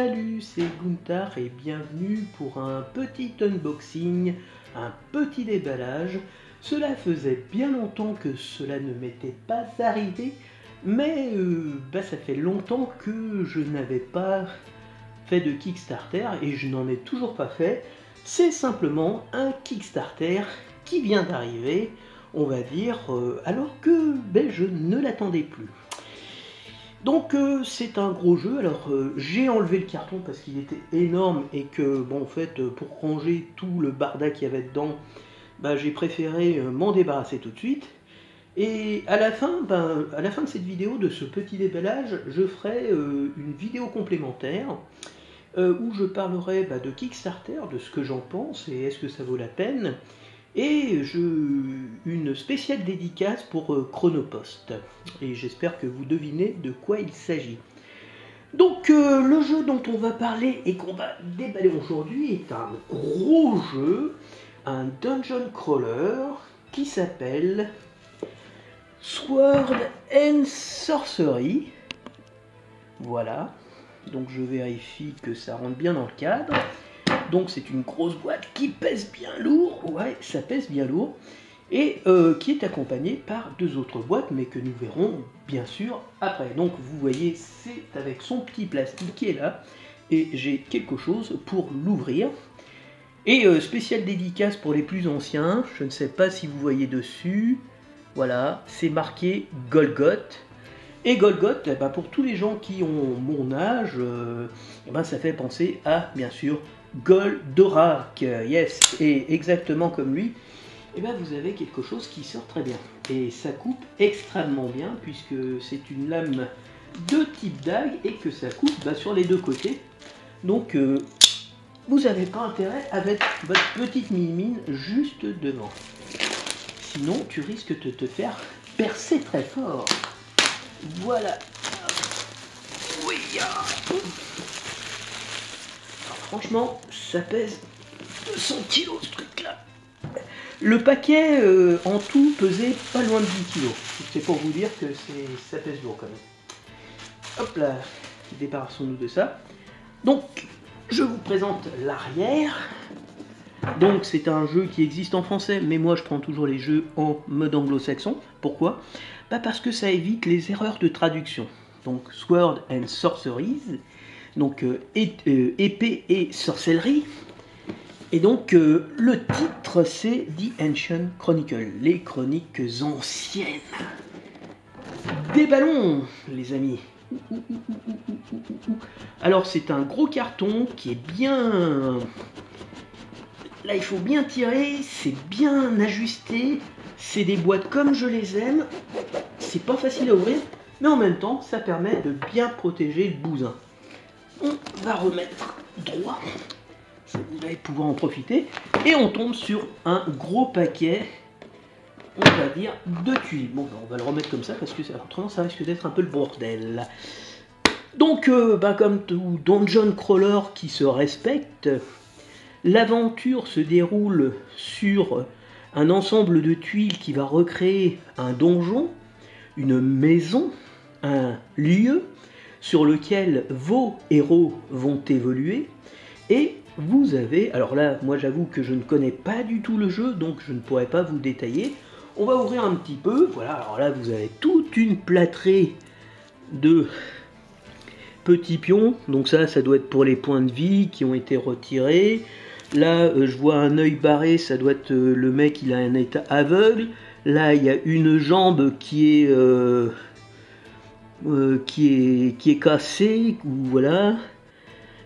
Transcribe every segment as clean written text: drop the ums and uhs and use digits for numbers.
Salut, c'est Gunther et bienvenue pour un petit unboxing, un petit déballage. Cela faisait bien longtemps que cela ne m'était pas arrivé, mais ça fait longtemps que je n'avais pas fait de Kickstarter et je n'en ai toujours pas fait. C'est simplement un Kickstarter qui vient d'arriver, on va dire, alors que je ne l'attendais plus. Donc c'est un gros jeu. Alors j'ai enlevé le carton parce qu'il était énorme et que bon en fait pour ranger tout le barda qu'il y avait dedans, j'ai préféré m'en débarrasser tout de suite. Et à la fin de cette vidéo, de ce petit déballage, je ferai une vidéo complémentaire où je parlerai de Kickstarter, de ce que j'en pense et est-ce que ça vaut la peine. Et une spéciale dédicace pour Chronopost. Et j'espère que vous devinez de quoi il s'agit. Donc le jeu dont on va parler et qu'on va déballer aujourd'hui est un gros jeu, un dungeon crawler qui s'appelle Sword and Sorcery. Voilà, donc je vérifie que ça rentre bien dans le cadre. Donc c'est une grosse boîte qui pèse bien lourd, ouais, ça pèse bien lourd, et qui est accompagnée par deux autres boîtes, mais que nous verrons bien sûr après. Donc vous voyez, c'est avec son petit plastique qui est là, et j'ai quelque chose pour l'ouvrir. Et spéciale dédicace pour les plus anciens, je ne sais pas si vous voyez dessus, voilà, c'est marqué Golgoth. Et Golgoth, pour tous les gens qui ont mon âge, ça fait penser à, bien sûr, Goldorak, yes, et exactement comme lui, vous avez quelque chose qui sort très bien. Et ça coupe extrêmement bien, puisque c'est une lame de type dague, et que ça coupe sur les deux côtés. Donc, vous n'avez pas intérêt à mettre votre petite mine juste devant. Sinon, tu risques de te faire percer très fort. Voilà. Oui. Franchement, ça pèse 200 kg ce truc-là. Le paquet en tout pesait pas loin de 10 kg. C'est pour vous dire que ça pèse lourd quand même. Hop là, débarrassons-nous de ça. Donc, je vous présente l'arrière. Donc, c'est un jeu qui existe en français, mais moi je prends toujours les jeux en mode anglo-saxon. Pourquoi ? Parce que ça évite les erreurs de traduction. Donc, Sword and Sorceries. Donc épée et sorcellerie. Et donc le titre c'est The Ancient Chronicle, les chroniques anciennes. Déballons les amis. Alors c'est un gros carton qui est bien... Là il faut bien tirer, c'est bien ajusté, c'est des boîtes comme je les aime. C'est pas facile à ouvrir, mais en même temps ça permet de bien protéger le bousin. On va remettre droit, vous allez pouvoir en profiter, et on tombe sur un gros paquet, on va dire, de tuiles. Bon, on va le remettre comme ça, parce que autrement ça risque d'être un peu le bordel. Donc, comme tout dungeon crawler qui se respecte, l'aventure se déroule sur un ensemble de tuiles qui va recréer un donjon, une maison, un lieu, sur lequel vos héros vont évoluer, et vous avez, alors là, moi j'avoue que je ne connais pas du tout le jeu, donc je ne pourrais pas vous détailler. On va ouvrir un petit peu, voilà, alors là vous avez toute une plâtrée de petits pions, donc ça doit être pour les points de vie qui ont été retirés. Là, je vois un œil barré, ça doit être le mec, il a un état aveugle. Là, il y a une jambe qui est cassé, voilà.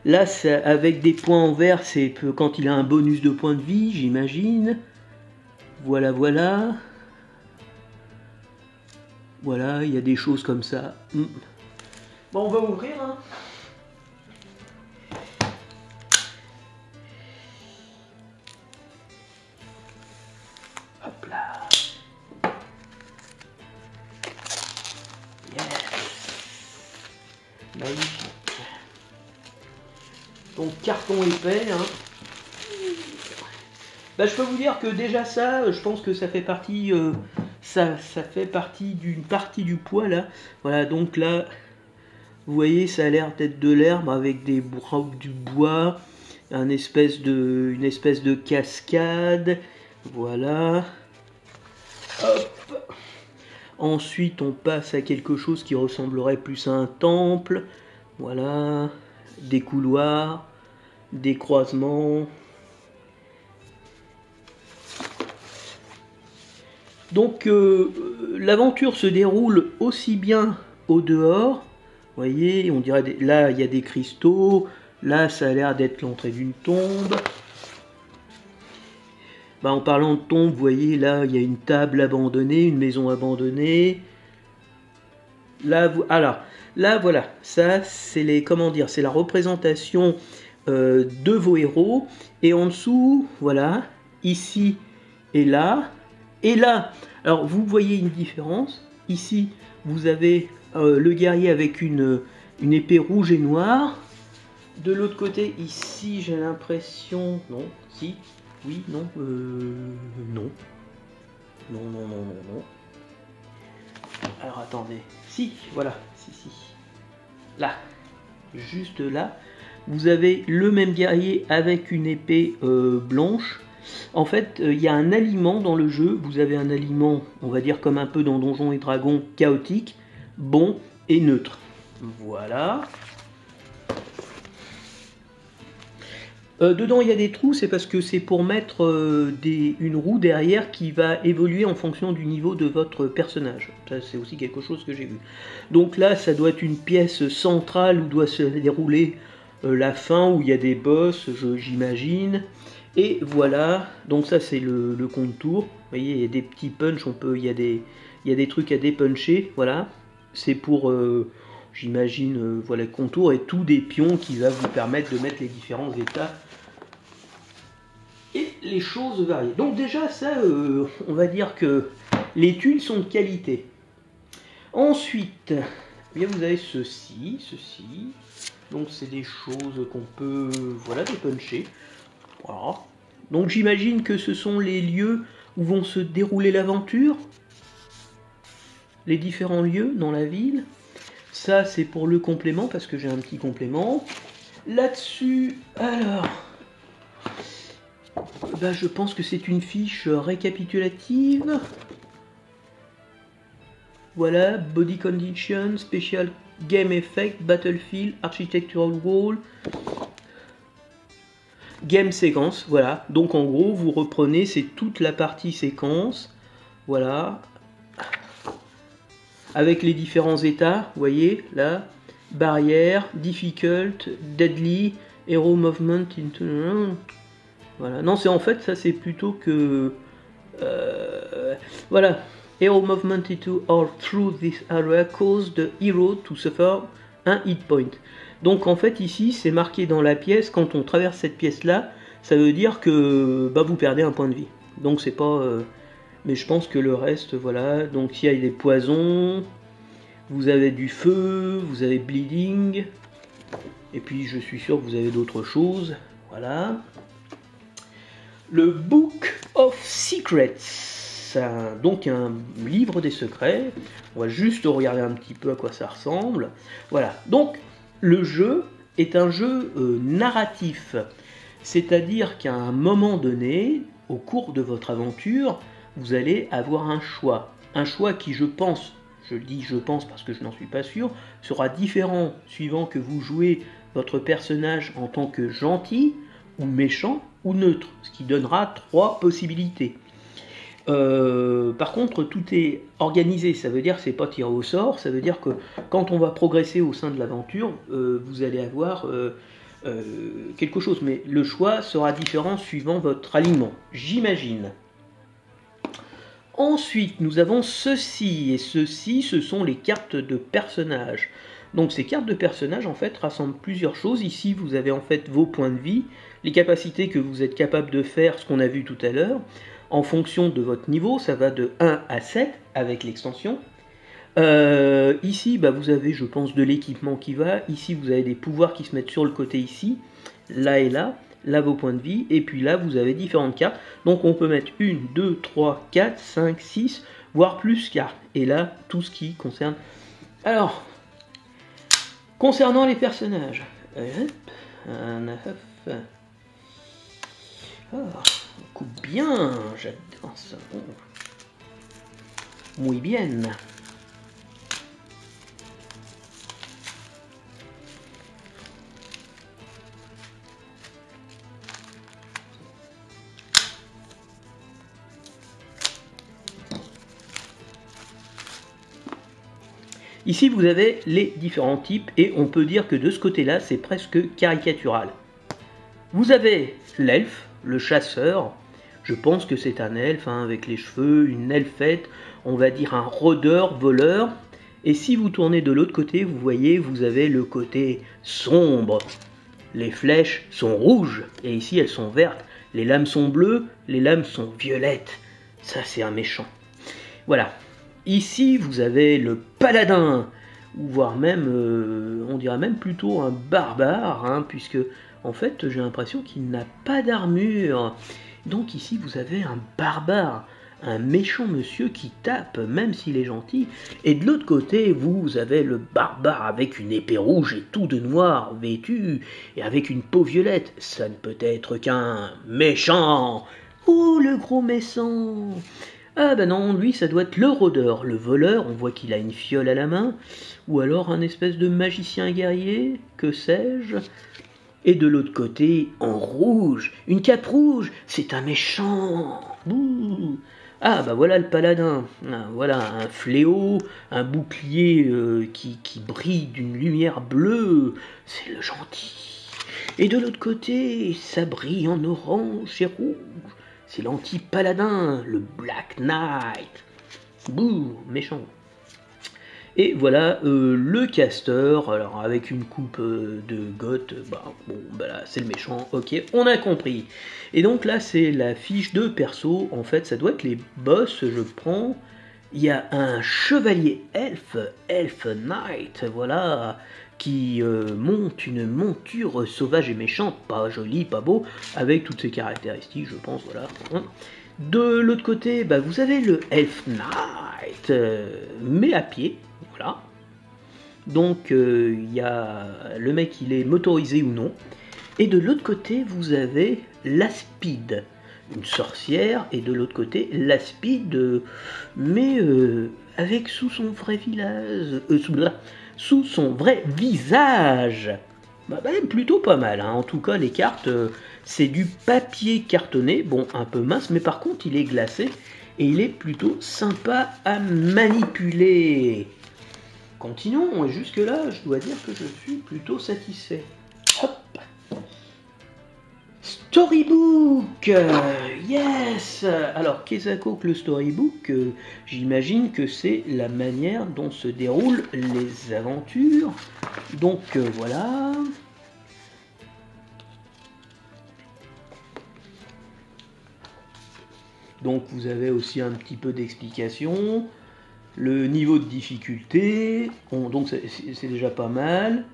Là, avec des points en vert, c'est quand il a un bonus de points de vie, j'imagine. Voilà. Voilà, il y a des choses comme ça. Bon, on va ouvrir, hein. Hop là. Magnifique. Donc carton épais, hein. Je peux vous dire que déjà ça, je pense que ça fait partie, ça fait partie d'une partie du poids là. Voilà, donc là, Vous voyez, ça a l'air d'être de l'herbe avec du bois, une espèce de cascade. Voilà. Hop. Ensuite, on passe à quelque chose qui ressemblerait plus à un temple. Voilà. Des couloirs, des croisements. Donc, l'aventure se déroule aussi bien au dehors. Vous voyez, on dirait, là, il y a des cristaux. Là, ça a l'air d'être l'entrée d'une tombe. Bah, en parlant de tombe, vous voyez, là, il y a une table abandonnée, une maison abandonnée. Là, là, voilà, ça, c'est c'est la représentation de vos héros. Et en dessous, voilà, ici et là. Et là, alors vous voyez une différence. Ici, vous avez le guerrier avec une épée rouge et noire. De l'autre côté, ici, j'ai l'impression... Non, si, oui, non, non. Non, non, non, non, non. Alors, attendez. Si, voilà, si. Là, juste là, vous avez le même guerrier avec une épée blanche. En fait, il y a un aliment dans le jeu. Vous avez un aliment, on va dire comme un peu dans Donjons et Dragons, chaotique, bon et neutre. Voilà. Dedans il y a des trous, c'est parce que c'est pour mettre une roue derrière qui va évoluer en fonction du niveau de votre personnage. Ça c'est aussi quelque chose que j'ai vu. Donc là ça doit être une pièce centrale où doit se dérouler la fin, où il y a des boss, j'imagine. Et voilà, donc ça c'est le contour. Vous voyez, il y a des petits punchs, il y a des trucs à dépuncher, voilà. C'est pour... j'imagine, voilà, le contour et tout des pions qui va vous permettre de mettre les différents états et les choses variées. Donc déjà, ça, on va dire que les tuiles sont de qualité. Ensuite, eh bien, vous avez ceci. Donc c'est des choses qu'on peut, voilà, dépuncher. Voilà. Donc j'imagine que ce sont les lieux où vont se dérouler l'aventure. Les différents lieux dans la ville. Ça, c'est pour le complément, parce que j'ai un petit complément. Là-dessus, alors... bah, je pense que c'est une fiche récapitulative. Voilà, Body Condition, Special Game Effect, Battlefield, Architectural Wall, Game Séquence, voilà. Donc en gros, vous reprenez, c'est toute la partie séquence. Voilà. Avec les différents états, vous voyez, là, barrière, difficult, deadly, hero movement into... Voilà, non, c'est en fait, ça c'est plutôt que... voilà, hero movement into or through this area cause the hero to suffer un hit point. Donc en fait ici, c'est marqué dans la pièce, quand on traverse cette pièce-là, ça veut dire que bah, vous perdez un point de vie. Donc c'est pas... mais je pense que le reste, voilà. Donc il y a des poisons, vous avez du feu, vous avez bleeding, et puis je suis sûr que vous avez d'autres choses. Voilà. Le Book of Secrets, donc un livre des secrets. On va juste regarder un petit peu à quoi ça ressemble. Voilà. Donc le jeu est un jeu narratif, c'est-à-dire qu'à un moment donné, au cours de votre aventure, vous allez avoir un choix. Un choix qui, je pense, je dis je pense parce que je n'en suis pas sûr, sera différent suivant que vous jouez votre personnage en tant que gentil, ou méchant, ou neutre, ce qui donnera 3 possibilités. Par contre, tout est organisé, ça veut dire que c'est pas tiré au sort, ça veut dire que quand on va progresser au sein de l'aventure, vous allez avoir quelque chose, mais le choix sera différent suivant votre alignement, j'imagine. Ensuite, nous avons ceci, et ceci, ce sont les cartes de personnages. Donc ces cartes de personnages, en fait, rassemblent plusieurs choses. Ici, vous avez en fait vos points de vie, les capacités que vous êtes capable de faire, ce qu'on a vu tout à l'heure. En fonction de votre niveau, ça va de 1 à 7 avec l'extension. Ici, bah, vous avez, je pense, de l'équipement qui va. Ici, vous avez des pouvoirs qui se mettent sur le côté ici, là et là. Là, vos points de vie. Et puis là, vous avez différentes cartes. Donc, on peut mettre 1, 2, 3, 4, 5, 6, voire plus cartes. Et là, tout ce qui concerne... Alors, Concernant les personnages, hop, un œuf. Ah, on coupe bien, j'adore ça. Oh. Muy bien. Ici, vous avez les différents types et on peut dire que de ce côté-là, c'est presque caricatural. Vous avez l'elfe, le chasseur. Je pense que c'est un elfe hein, avec les cheveux, une elfette, on va dire un rôdeur, voleur. Et si vous tournez de l'autre côté, vous voyez, vous avez le côté sombre. Les flèches sont rouges et ici elles sont vertes. Les lames sont bleues, les lames sont violettes. Ça, c'est un méchant. Voilà. Ici, vous avez le paladin, ou voire même, on dirait même plutôt un barbare, hein, puisque en fait, j'ai l'impression qu'il n'a pas d'armure. Donc ici, vous avez un barbare, un méchant monsieur qui tape, même s'il est gentil. Et de l'autre côté, vous avez le barbare avec une épée rouge et tout de noir vêtu, et avec une peau violette. Ça ne peut être qu'un méchant. Oh, le gros méchant! Ah ben non, lui ça doit être le rôdeur, le voleur, on voit qu'il a une fiole à la main, ou alors un espèce de magicien guerrier, que sais-je. Et de l'autre côté, en rouge, une cape rouge, c'est un méchant. Bouh. Ah bah voilà le paladin, ah, voilà un fléau, un bouclier qui brille d'une lumière bleue, c'est le gentil. Et de l'autre côté, ça brille en orange et rouge. C'est l'anti-paladin, le Black Knight. Bouh, méchant. Et voilà le casteur, alors avec une coupe de goth, là c'est le méchant, ok, on a compris. Et donc là c'est la fiche de perso, en fait ça doit être les boss, je prends. Il y a un chevalier elfe, Elf Knight, voilà, qui monte une monture sauvage et méchante, pas joli, pas beau, avec toutes ses caractéristiques, je pense, voilà. De l'autre côté, vous avez le Elf Knight, mais à pied, voilà. Donc il y a le mec, il est motorisé ou non. Et de l'autre côté, vous avez l'Aspide, une sorcière, et de l'autre côté, l'Aspide, mais avec sous son vrai sous son vrai visage. Plutôt pas mal, hein. En tout cas les cartes, c'est du papier cartonné, bon un peu mince, mais par contre il est glacé, et il est plutôt sympa à manipuler. Continuons, et jusque là je dois dire que je suis plutôt satisfait. Hop. Storybook, yes. Alors, qu'est-ce que le storybook? J'imagine que c'est la manière dont se déroulent les aventures. Donc voilà. Donc vous avez aussi un petit peu d'explication. Le niveau de difficulté, donc c'est déjà pas mal.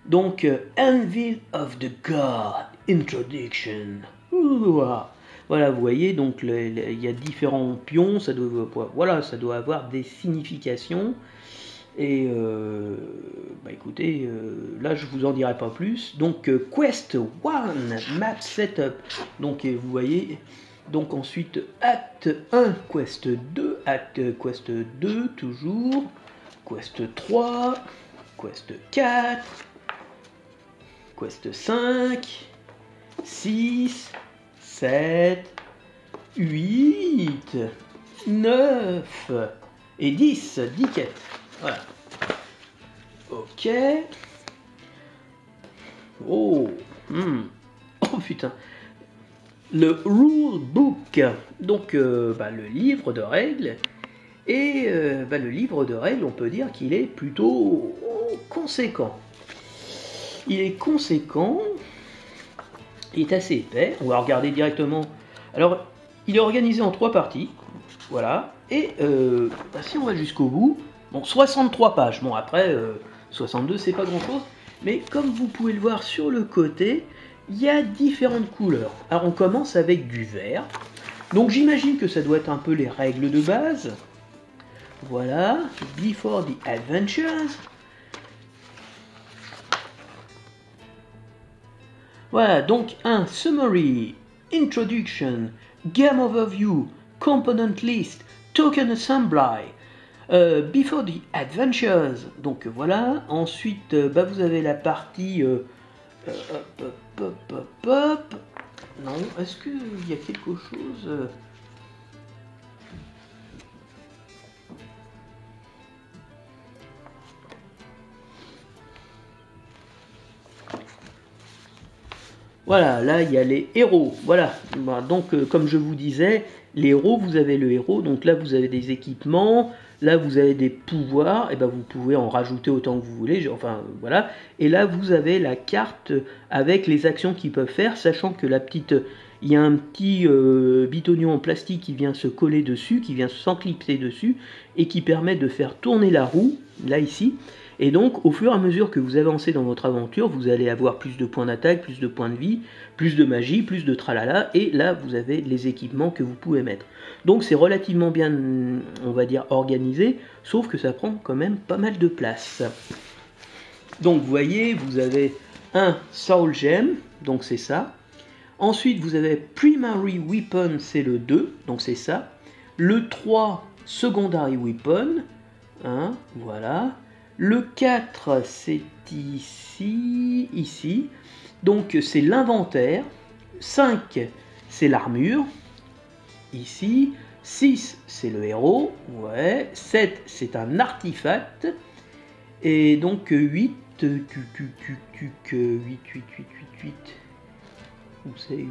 Donc, Anvil of the God, Introduction. Voilà, vous voyez, donc il y a différents pions, ça doit avoir des significations. Et écoutez, là je vous en dirai pas plus. Donc, Quest 1, Map Setup. Donc, vous voyez, donc ensuite, Acte 1, Quest 2, Acte Quest 2, toujours. Quest 3, Quest 4. Quest 5, 6, 7, 8, 9 et 10 quêtes. Voilà. Ok. Oh. Oh putain. Le rule book. Donc le livre de règles. Et le livre de règles, on peut dire qu'il est plutôt conséquent. Il est conséquent, il est assez épais, on va regarder directement. Alors, il est organisé en 3 parties, voilà, et si on va jusqu'au bout, bon, 63 pages, bon après, 62 c'est pas grand chose, mais comme vous pouvez le voir sur le côté, il y a différentes couleurs. Alors on commence avec du vert, donc j'imagine que ça doit être un peu les règles de base, voilà, Before the Adventures. Voilà, donc un summary, introduction, game overview, component list, token assembly, before the adventures. Donc voilà, ensuite vous avez la partie hop. Non, est-ce qu'il y a quelque chose Voilà, là il y a les héros. Voilà, donc comme je vous disais, les héros, vous avez le héros, donc là vous avez des équipements, là vous avez des pouvoirs, et vous pouvez en rajouter autant que vous voulez, enfin voilà. Et là vous avez la carte avec les actions qu'ils peuvent faire, sachant que il y a un petit bitonio en plastique qui vient se coller dessus, qui vient s'enclipser dessus, et qui permet de faire tourner la roue, là ici. Et donc, au fur et à mesure que vous avancez dans votre aventure, vous allez avoir plus de points d'attaque, plus de points de vie, plus de magie, plus de tralala, et là, vous avez les équipements que vous pouvez mettre. Donc, c'est relativement bien, on va dire, organisé, sauf que ça prend quand même pas mal de place. Donc, vous voyez, vous avez un Soul Gem, donc c'est ça. Ensuite, vous avez Primary Weapon, c'est le 2, donc c'est ça. Le 3, Secondary Weapon, voilà. Le 4, c'est ici. Donc, c'est l'inventaire. 5, c'est l'armure, ici. 6, c'est le héros, ouais. 7, c'est un artefact. Et donc, 8, 8. Où c'est 8 ?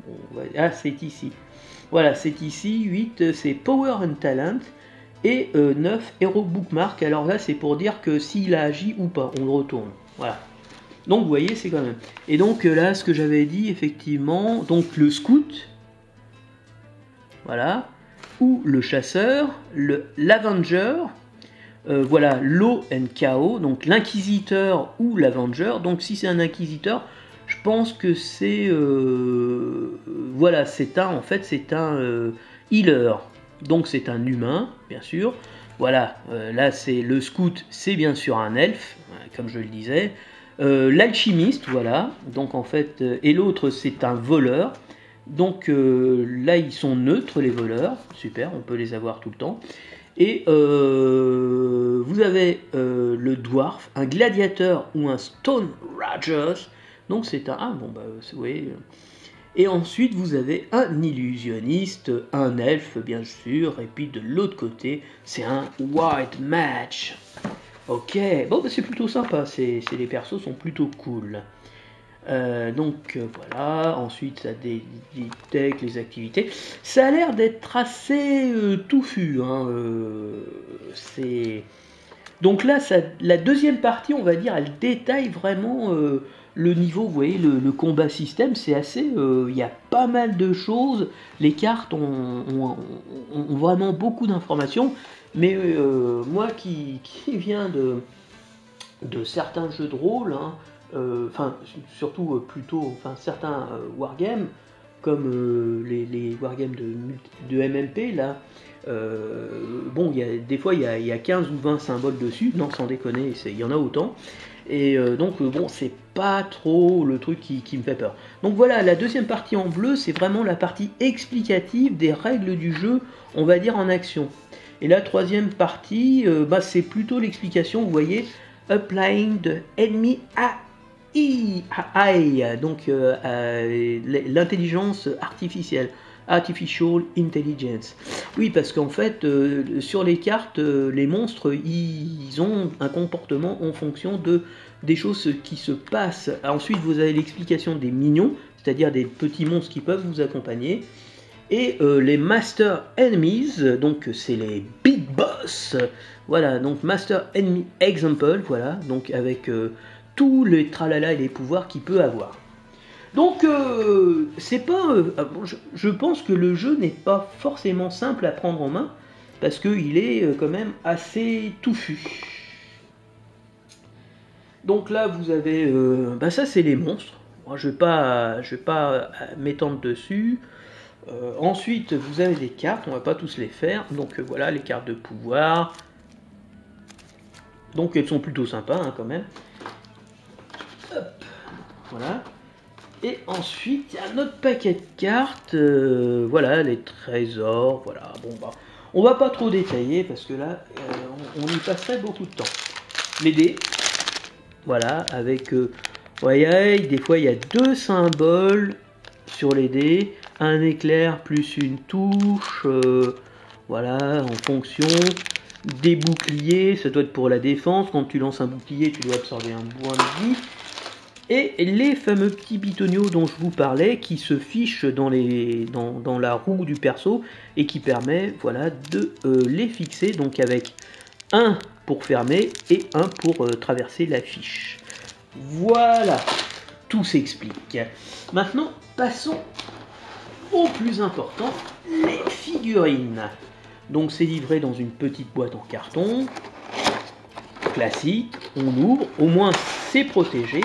Bon, ah, c'est ici. Voilà, c'est ici. 8, c'est Power and Talent. Et 9, Hero Bookmark. Alors là, c'est pour dire que s'il a agi ou pas, on le retourne. Voilà. Donc, vous voyez, c'est quand même. Et donc, là, ce que j'avais dit, effectivement, donc le scout. Voilà. Ou le chasseur. L'Avenger. Voilà, Law and Chaos. Donc, l'inquisiteur ou l'Avenger. Donc, si c'est un inquisiteur, je pense que c'est voilà, c'est un healer, donc c'est un humain bien sûr. Voilà, là c'est le scout, c'est bien sûr un elfe, comme je le disais. L'alchimiste, voilà, donc en fait, et l'autre c'est un voleur. Donc là ils sont neutres les voleurs, super, on peut les avoir tout le temps. Et vous avez le dwarf, un gladiateur ou un stone rogers. Donc c'est un... Ah bon bah oui. Et ensuite vous avez un illusionniste, un elfe bien sûr, et puis de l'autre côté c'est un white mage. Ok, bon bah c'est plutôt sympa, les persos sont plutôt cool. Donc voilà, ensuite ça détecte les activités. Ça a l'air d'être assez touffu. Donc là, la deuxième partie, on va dire, elle détaille vraiment le niveau. Vous voyez, le combat système, c'est assez... Il y a pas mal de choses. Les cartes ont vraiment beaucoup d'informations. Mais moi qui viens de certains jeux de rôle, surtout plutôt certains wargames, comme les wargames de MMP, là, bon, des fois il y a 15 ou 20 symboles dessus, non sans déconner, il y en a autant, et donc bon, c'est pas trop le truc qui me fait peur. Donc voilà, la deuxième partie en bleu, c'est vraiment la partie explicative des règles du jeu, on va dire en action. Et la troisième partie, c'est plutôt l'explication, vous voyez, applying the enemy AI, donc l'intelligence artificielle, artificial intelligence. Oui, parce qu'en fait, sur les cartes, les monstres, ils ont un comportement en fonction des choses qui se passent. Ensuite, vous avez l'explication des minions, c'est-à-dire des petits monstres qui peuvent vous accompagner. Et les Master Enemies, donc c'est les Big Boss. Voilà, donc Master Enemy Example, voilà, donc avec tous les tralala et les pouvoirs qu'il peut avoir. Donc c'est pas... je pense que le jeu n'est pas forcément simple à prendre en main, parce qu'il est quand même assez touffu. Donc là vous avez... ça c'est les monstres. Moi, je vais pas m'étendre dessus. Ensuite, vous avez des cartes, on va pas tous les faire. Donc voilà, les cartes de pouvoir. Donc elles sont plutôt sympas hein, quand même. Hop, voilà. Et ensuite, il y a notre paquet de cartes, voilà, les trésors, voilà, bon bah, on va pas trop détailler parce que là, on y passerait beaucoup de temps. Les dés, voilà, avec, voyez, des fois il y a 2 symboles sur les dés, un éclair plus une touche, voilà, en fonction des boucliers, ça doit être pour la défense, quand tu lances un bouclier, tu dois absorber un point de vie. Et les fameux petits bitonio dont je vous parlais, qui se fichent dans la roue du perso, et qui permet voilà, de les fixer, donc avec un pour fermer, et un pour traverser la fiche. Voilà, tout s'explique. Maintenant, passons au plus important, les figurines. Donc c'est livré dans une petite boîte en carton, classique, on ouvre, au moins c'est protégé.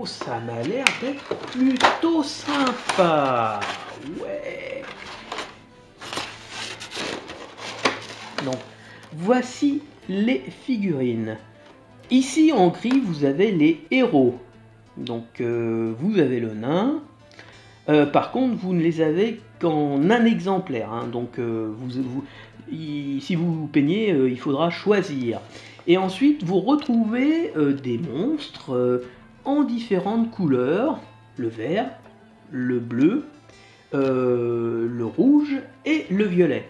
Ça m'a l'air d'être plutôt sympa. Ouais. Donc, voici les figurines. Ici en gris, vous avez les héros. Donc, vous avez le nain. Par contre, vous ne les avez qu'en un exemplaire. Hein. Donc, si vous peignez, il faudra choisir. Et ensuite, vous retrouvez des monstres en différentes couleurs, le vert, le bleu, le rouge et le violet.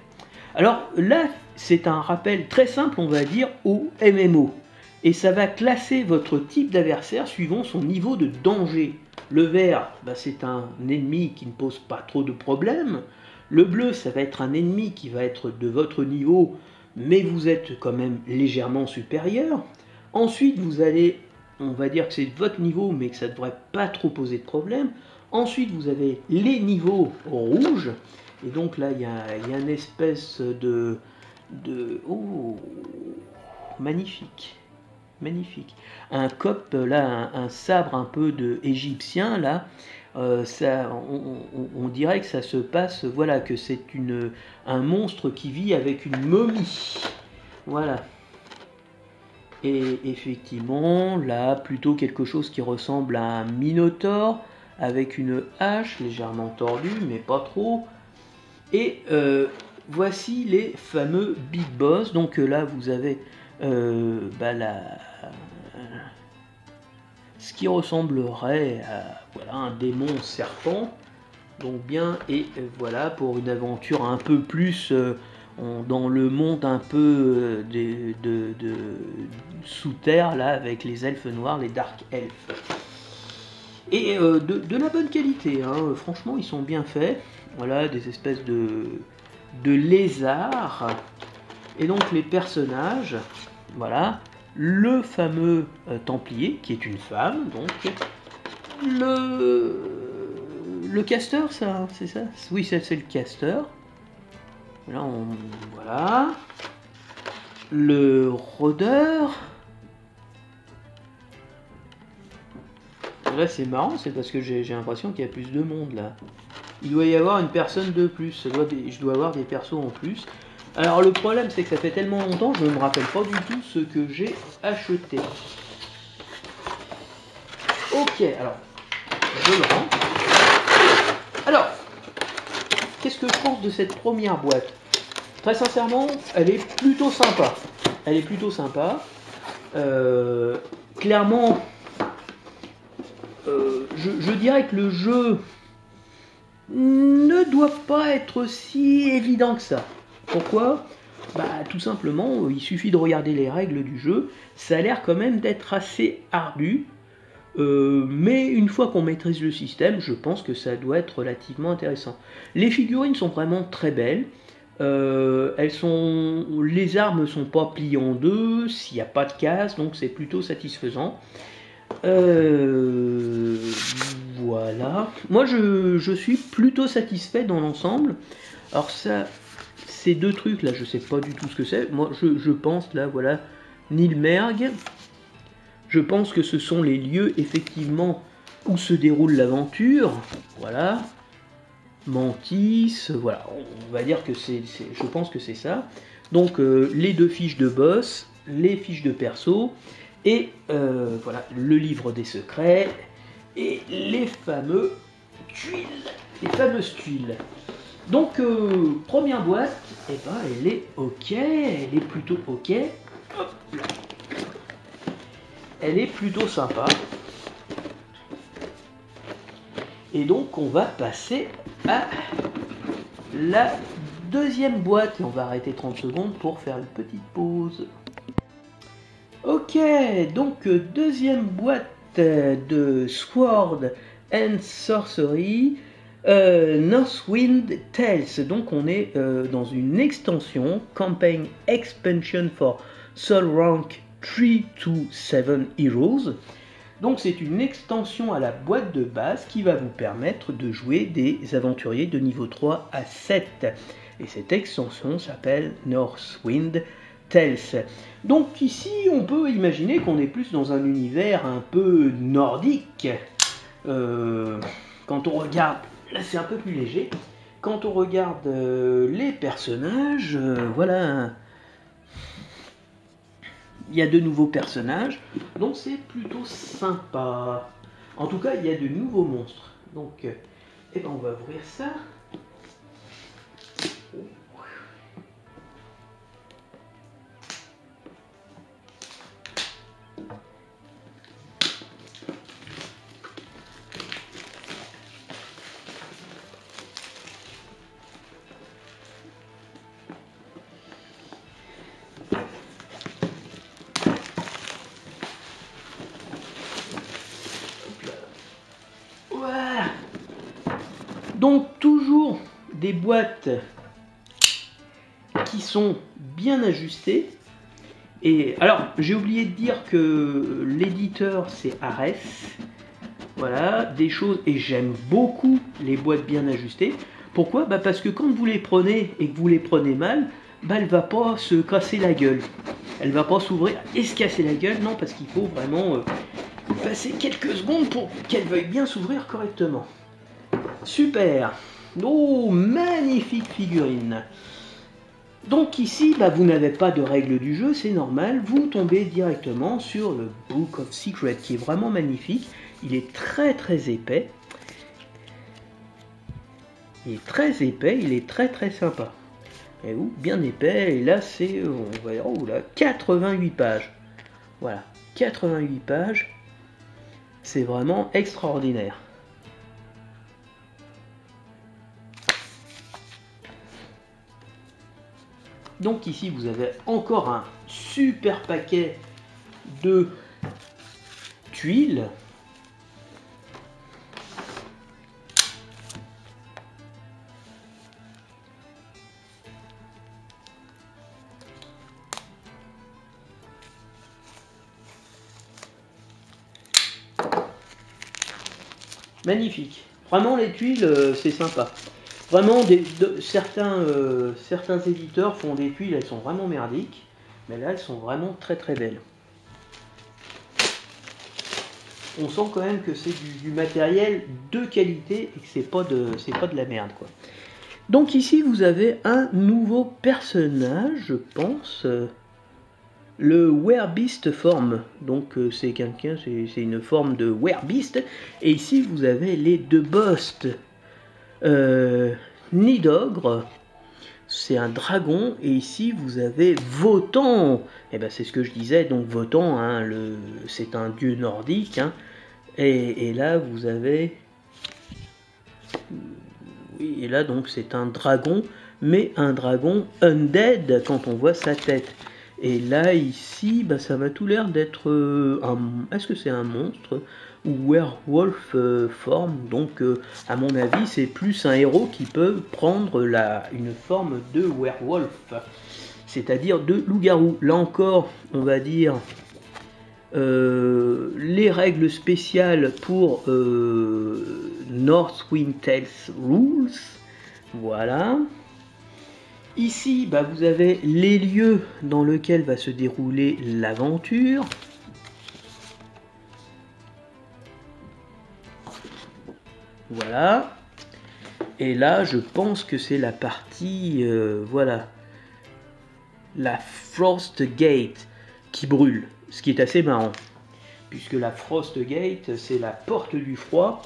Alors là, c'est un rappel très simple, on va dire, au MMO. Et ça va classer votre type d'adversaire suivant son niveau de danger. Le vert, bah, c'est un ennemi qui ne pose pas trop de problèmes. Le bleu, ça va être un ennemi qui va être de votre niveau, mais vous êtes quand même légèrement supérieur. Ensuite, vous allez, on va dire que c'est votre niveau, mais que ça ne devrait pas trop poser de problème. Ensuite, vous avez les niveaux rouges. Et donc là, il y a une espèce de... Oh, magnifique. Magnifique. Un cop, là, un sabre un peu de égyptien, là. Ça, on dirait que ça se passe, voilà, que c'est un monstre qui vit avec une momie. Voilà. Et effectivement, là, plutôt quelque chose qui ressemble à un minotaure, avec une hache légèrement tordue, mais pas trop. Et voici les fameux Big Boss. Donc là, vous avez ce qui ressemblerait à voilà, un démon serpent. Donc bien, et voilà, pour une aventure un peu plus dans le monde un peu de sous terre, là, avec les elfes noirs, les dark elfes. Et de la bonne qualité, hein. Franchement, ils sont bien faits. Voilà, des espèces de lézards. Et donc les personnages, voilà, le fameux Templier, qui est une femme, donc le casteur, ça, c'est ça? Oui, c'est le casteur. Là, voilà. Le rôdeur. Là, c'est marrant, c'est parce que j'ai l'impression qu'il y a plus de monde, là. Il doit y avoir une personne de plus. Je dois avoir des persos en plus. Alors, le problème, c'est que ça fait tellement longtemps, je ne me rappelle pas du tout ce que j'ai acheté. Ok, alors, je le rends. Alors, qu'est-ce que je pense de cette première boîte? Très sincèrement, elle est plutôt sympa. Elle est plutôt sympa. Clairement, je dirais que le jeu ne doit pas être si évident que ça. Pourquoi? Bah, tout simplement, il suffit de regarder les règles du jeu. Ça a l'air quand même d'être assez ardu. Mais une fois qu'on maîtrise le système, je pense que ça doit être relativement intéressant. Les figurines sont vraiment très belles. Les armes sont pas pliées en deux, s'il n'y a pas de casse, donc c'est plutôt satisfaisant. Voilà. Moi, je suis plutôt satisfait dans l'ensemble. Alors ça, ces deux trucs là, je sais pas du tout ce que c'est. Moi, je pense là, voilà, Nilmerg. Je pense que ce sont les lieux effectivement où se déroule l'aventure. Voilà. Mantis, voilà. On va dire que je pense que c'est ça. Donc les 2 fiches de boss, les fiches de perso, et voilà, le livre des secrets, et les fameuses tuiles. Donc première boîte, et ben elle est ok, elle est plutôt ok. Hop là. Elle est plutôt sympa. Et donc on va passer à la deuxième boîte. Et on va arrêter 30 secondes pour faire une petite pause. Ok, donc deuxième boîte de Sword and Sorcery, Northwind Tales. Donc on est dans une extension, Campaign Expansion for Soul Rank 3 to 7 Heroes. Donc c'est une extension à la boîte de base qui va vous permettre de jouer des aventuriers de niveau 3 à 7. Et cette extension s'appelle Northwind Tales. Donc ici on peut imaginer qu'on est plus dans un univers un peu nordique. Quand on regarde, là c'est un peu plus léger, quand on regarde les personnages, voilà, il y a de nouveaux personnages, donc c'est plutôt sympa. En tout cas, il y a de nouveaux monstres. Donc, eh ben, on va ouvrir ça. Voilà. Donc toujours des boîtes qui sont bien ajustées. Et alors j'ai oublié de dire que l'éditeur c'est Ares. Voilà, des choses, et j'aime beaucoup les boîtes bien ajustées. Pourquoi? Bah parce que quand vous les prenez et que vous les prenez mal, bah elle va pas se casser la gueule. Elle va pas s'ouvrir et se casser la gueule, non, parce qu'il faut vraiment passer quelques secondes pour qu'elle veuille bien s'ouvrir correctement. Super. Oh, magnifique figurine. Donc ici, bah, vous n'avez pas de règles du jeu, c'est normal, vous tombez directement sur le Book of Secrets qui est vraiment magnifique. Il est très très épais. Il est très épais, il est très très sympa. Et où bien épais, et là c'est, on va dire, oh là, 88 pages. Voilà, 88 pages, c'est vraiment extraordinaire. Donc ici vous avez encore un super paquet de tuiles. Magnifique. Vraiment les tuiles, c'est sympa. Vraiment, certains éditeurs font des tuiles, elles sont vraiment merdiques. Mais là, elles sont vraiment très très belles. On sent quand même que c'est du matériel de qualité et que c'est pas de la merde, quoi. Donc ici, vous avez un nouveau personnage, je pense. Le Werebeast forme. Donc c'est quelqu'un, c'est une forme de Werebeast. Et ici, vous avez les deux boss. Nidogre, c'est un dragon, et ici vous avez Wotan. Et ben c'est ce que je disais, donc Wotan, hein, c'est un dieu nordique, hein, et là vous avez, oui, et là donc c'est un dragon, mais un dragon undead quand on voit sa tête. Et là ici, bah, ça va tout l'air d'être est-ce que c'est un monstre ou werewolf forme, donc à mon avis c'est plus un héros qui peut prendre une forme de werewolf, c'est-à-dire de loup-garou. Là encore on va dire les règles spéciales pour Northwind Tales Rules, voilà. Ici, bah, vous avez les lieux dans lesquels va se dérouler l'aventure. Voilà. Et là, je pense que c'est la partie, voilà. la Frost Gate qui brûle, ce qui est assez marrant, puisque la Frost Gate, c'est la porte du froid.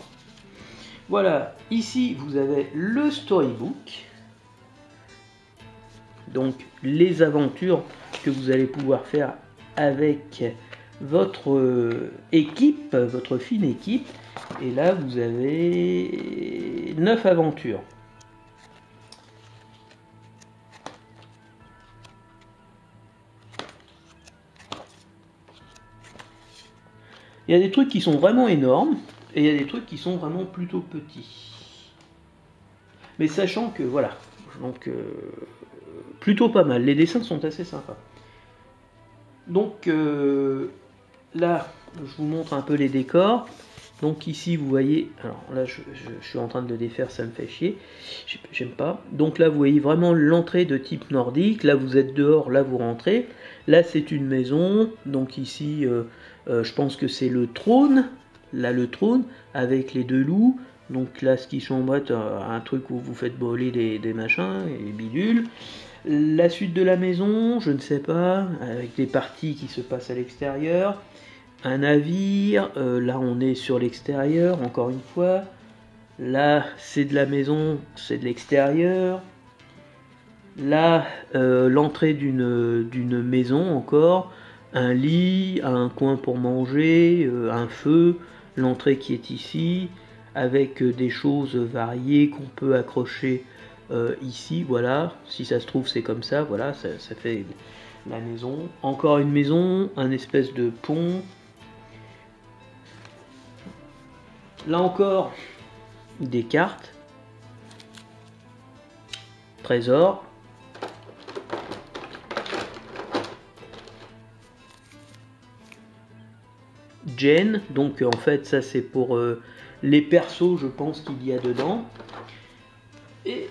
Voilà, ici vous avez le storybook, donc les aventures que vous allez pouvoir faire avec votre équipe, votre fine équipe. Et là vous avez 9 aventures. Il y a des trucs qui sont vraiment énormes et il y a des trucs qui sont vraiment plutôt petits. Mais sachant que voilà, donc plutôt pas mal. Les dessins sont assez sympas. Donc là, je vous montre un peu les décors. Donc ici, vous voyez, alors là, je suis en train de le défaire, ça me fait chier, j'aime pas. Donc là, vous voyez vraiment l'entrée de type nordique. Là, vous êtes dehors, là, vous rentrez. Là, c'est une maison. Donc ici, je pense que c'est le trône. Là, le trône, avec les 2 loups. Donc là, ce qui chambrette, un truc où vous faites brûler des machins et des bidules. La suite de la maison, je ne sais pas, avec des parties qui se passent à l'extérieur. Un navire, là on est sur l'extérieur, encore une fois. Là c'est de la maison, c'est de l'extérieur. Là l'entrée d'une maison encore. Un lit, un coin pour manger, un feu. L'entrée qui est ici, avec des choses variées qu'on peut accrocher ici, voilà. Si ça se trouve c'est comme ça, voilà, ça fait la maison. Encore une maison, un espèce de pont. Là encore, des cartes, trésor, Jen, donc en fait ça c'est pour les persos, je pense qu'il y a dedans. Et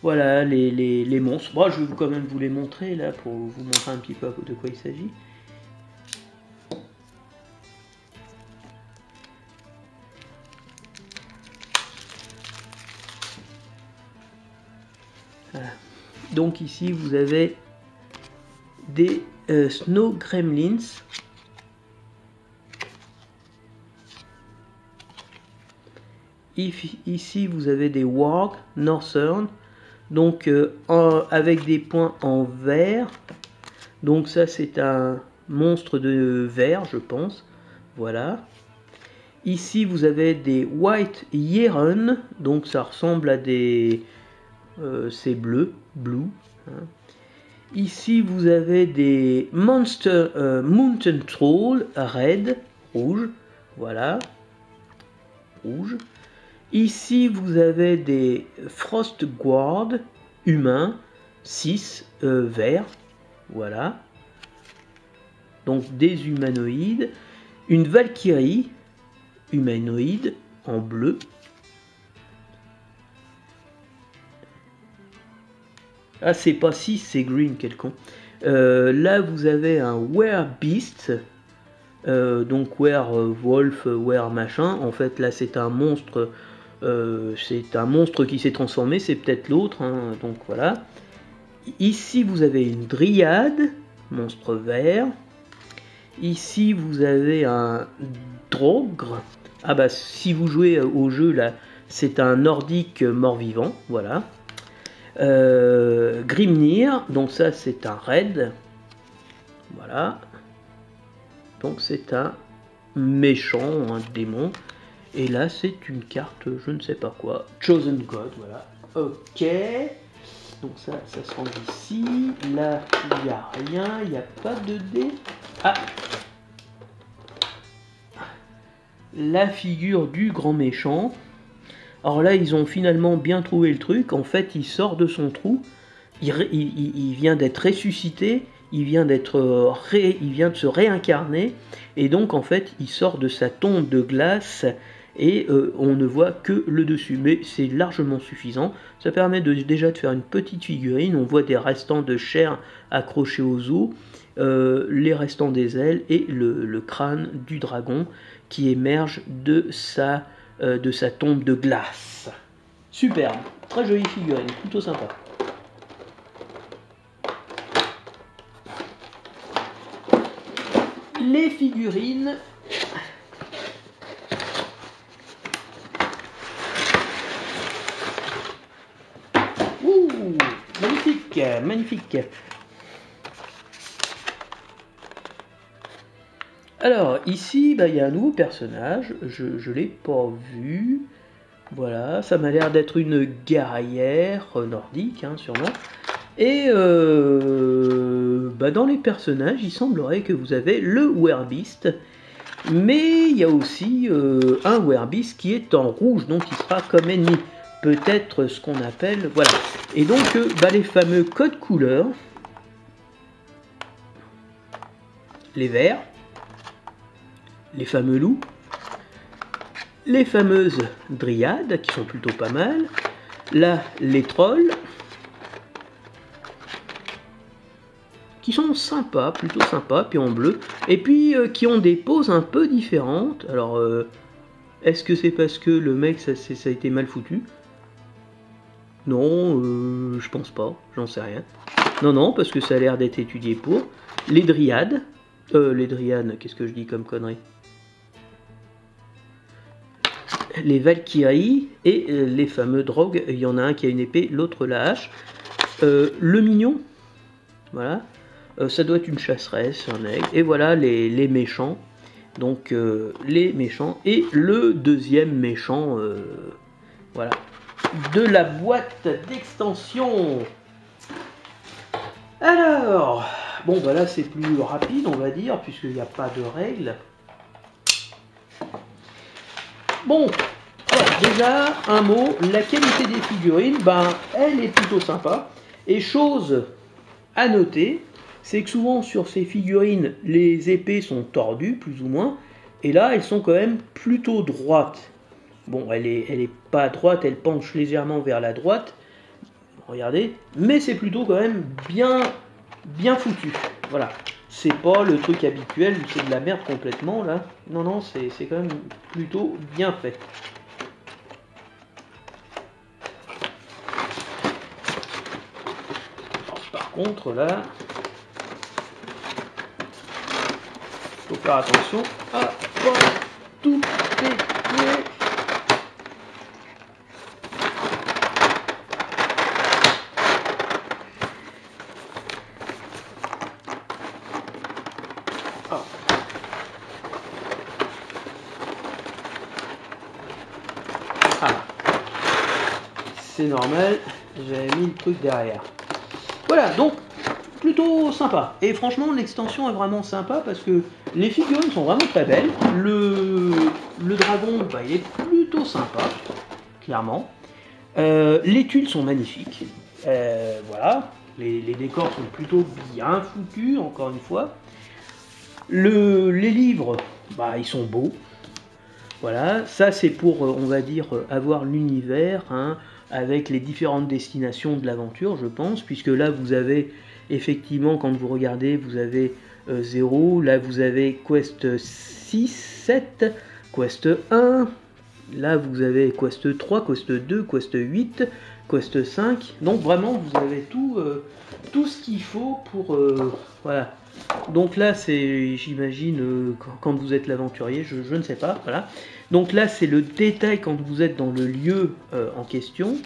voilà les monstres. Bon, je vais quand même vous les montrer là pour vous montrer un petit peu de quoi il s'agit. Voilà. Donc ici vous avez des Snow Gremlins. Ici vous avez des Warg Northern, donc avec des points en vert. Donc ça c'est un monstre de vert, je pense. Voilà. Ici vous avez des White Yeren, donc ça ressemble à des c'est bleu, blue. Hein. Ici vous avez des Monster Mountain Troll red, rouge, voilà, rouge. Ici vous avez des Frost Guard humains, 6 verts, voilà. Donc des humanoïdes. Une Valkyrie humanoïde en bleu. Ah, c'est pas 6, c'est green, quel con. Là, vous avez un Werebeast. Donc, Werewolf, Were machin. En fait, là, c'est un monstre. Qui s'est transformé. C'est peut-être l'autre. Hein, donc, voilà. Ici, vous avez une Dryade. Monstre vert. Ici, vous avez un Drogre. Ah, bah, si vous jouez au jeu, là, c'est un nordique mort-vivant. Voilà. Grimnir, donc ça c'est un raid, voilà, donc c'est un méchant, un démon, et là c'est une carte, je ne sais pas quoi, Chosen God, voilà, ok, donc ça se rend ici, là il n'y a rien, il n'y a pas de dé, ah, la figure du grand méchant. Alors là, ils ont finalement bien trouvé le truc. En fait, il sort de son trou. Il vient d'être ressuscité. Il vient de se réincarner. Et donc, en fait, il sort de sa tombe de glace. Et on ne voit que le dessus. Mais c'est largement suffisant. Ça permet déjà de faire une petite figurine. On voit des restants de chair accrochés aux os. Les restants des ailes. Et le crâne du dragon qui émerge de sa tombe de glace. Superbe, très jolie figurine, plutôt sympa. figurines. Ouh, magnifique, magnifique. Alors, ici, il y a un nouveau personnage, je ne l'ai pas vu. Voilà, ça m'a l'air d'être une guerrière nordique, hein, sûrement. Et dans les personnages, il semblerait que vous avez le Werbeast. Mais il y a aussi un Werbeast qui est en rouge, donc il sera comme ennemi. Peut-être ce qu'on appelle... Voilà. Et donc, les fameux codes couleurs. Les verts. Les fameux loups, les fameuses dryades qui sont plutôt pas mal, là les trolls qui sont sympas, plutôt sympas, puis en bleu, et puis qui ont des poses un peu différentes. Alors est-ce que c'est parce que le mec ça a été mal foutu? Non, je pense pas, j'en sais rien. Non, parce que ça a l'air d'être étudié pour. Les dryades, qu'est-ce que je dis comme connerie? Les Valkyries et les fameux drogues, il y en a un qui a une épée, l'autre la hache. Le mignon, voilà, ça doit être une chasseresse, un aigle, et voilà les méchants. Donc les méchants, et le deuxième méchant, voilà, de la boîte d'extension. Alors, bon là c'est plus rapide on va dire, puisqu'il n'y a pas de règles. Bon, alors déjà, un mot, la qualité des figurines, elle est plutôt sympa. Et chose à noter, c'est que souvent sur ces figurines, les épées sont tordues, plus ou moins. Et là, elles sont quand même plutôt droites. Bon, elle est pas droite, elle penche légèrement vers la droite. Regardez, mais c'est plutôt quand même bien foutu. Voilà. C'est pas le truc habituel, c'est de la merde complètement là. Non, c'est quand même plutôt bien fait. Alors, par contre là, faut faire attention à pas tout péter. C'est normal, j'avais mis le truc derrière. Voilà, donc plutôt sympa. Et franchement, l'extension est vraiment sympa parce que les figurines sont vraiment très belles. Le dragon, il est plutôt sympa, clairement. Les tuiles sont magnifiques. Voilà, les décors sont plutôt bien foutus, encore une fois. Les livres, ils sont beaux. Voilà, ça c'est pour, on va dire, avoir l'univers, hein, avec les différentes destinations de l'aventure, je pense, puisque là vous avez, effectivement, quand vous regardez, vous avez 0, là vous avez Quest 6, 7, Quest 1, là vous avez Quest 3, Quest 2, Quest 8, Quest 5, donc vraiment vous avez tout ce qu'il faut pour... voilà. Donc là c'est, j'imagine, quand vous êtes l'aventurier, je ne sais pas, voilà. Donc là c'est le détail quand vous êtes dans le lieu en question.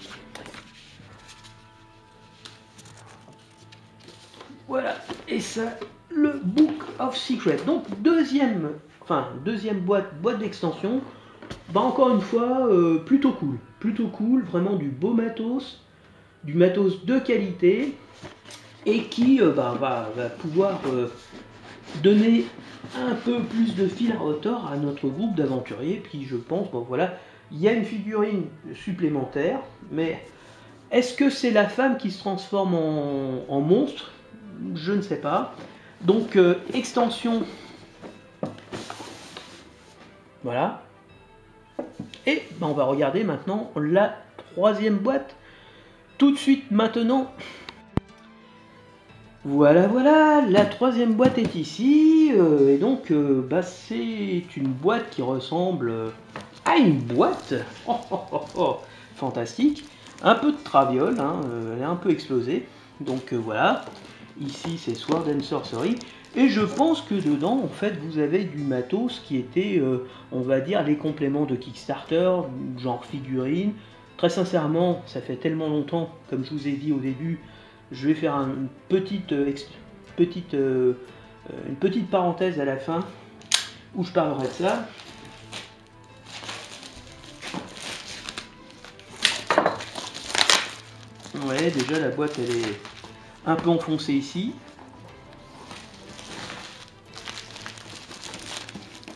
Voilà, et ça, le Book of Secrets. Donc deuxième boîte d'extension. Encore une fois, plutôt cool, vraiment du beau matos, du matos de qualité, et qui va pouvoir donner un peu plus de fil à retordre à notre groupe d'aventuriers. Puis je pense, voilà, il y a une figurine supplémentaire, mais est-ce que c'est la femme qui se transforme en monstre? Je ne sais pas. Donc extension, voilà. Et on va regarder maintenant la troisième boîte tout de suite maintenant. Voilà, la troisième boîte est ici, et donc c'est une boîte qui ressemble à une boîte, fantastique, un peu de traviole, hein, elle est un peu explosée, donc voilà, ici c'est Sword and Sorcery, Et je pense que dedans, en fait, vous avez du matos qui était, on va dire, les compléments de Kickstarter, genre figurines. Très sincèrement, ça fait tellement longtemps, comme je vous ai dit au début, je vais faire une petite parenthèse à la fin où je parlerai de ça. Ouais, déjà la boîte elle est un peu enfoncée ici.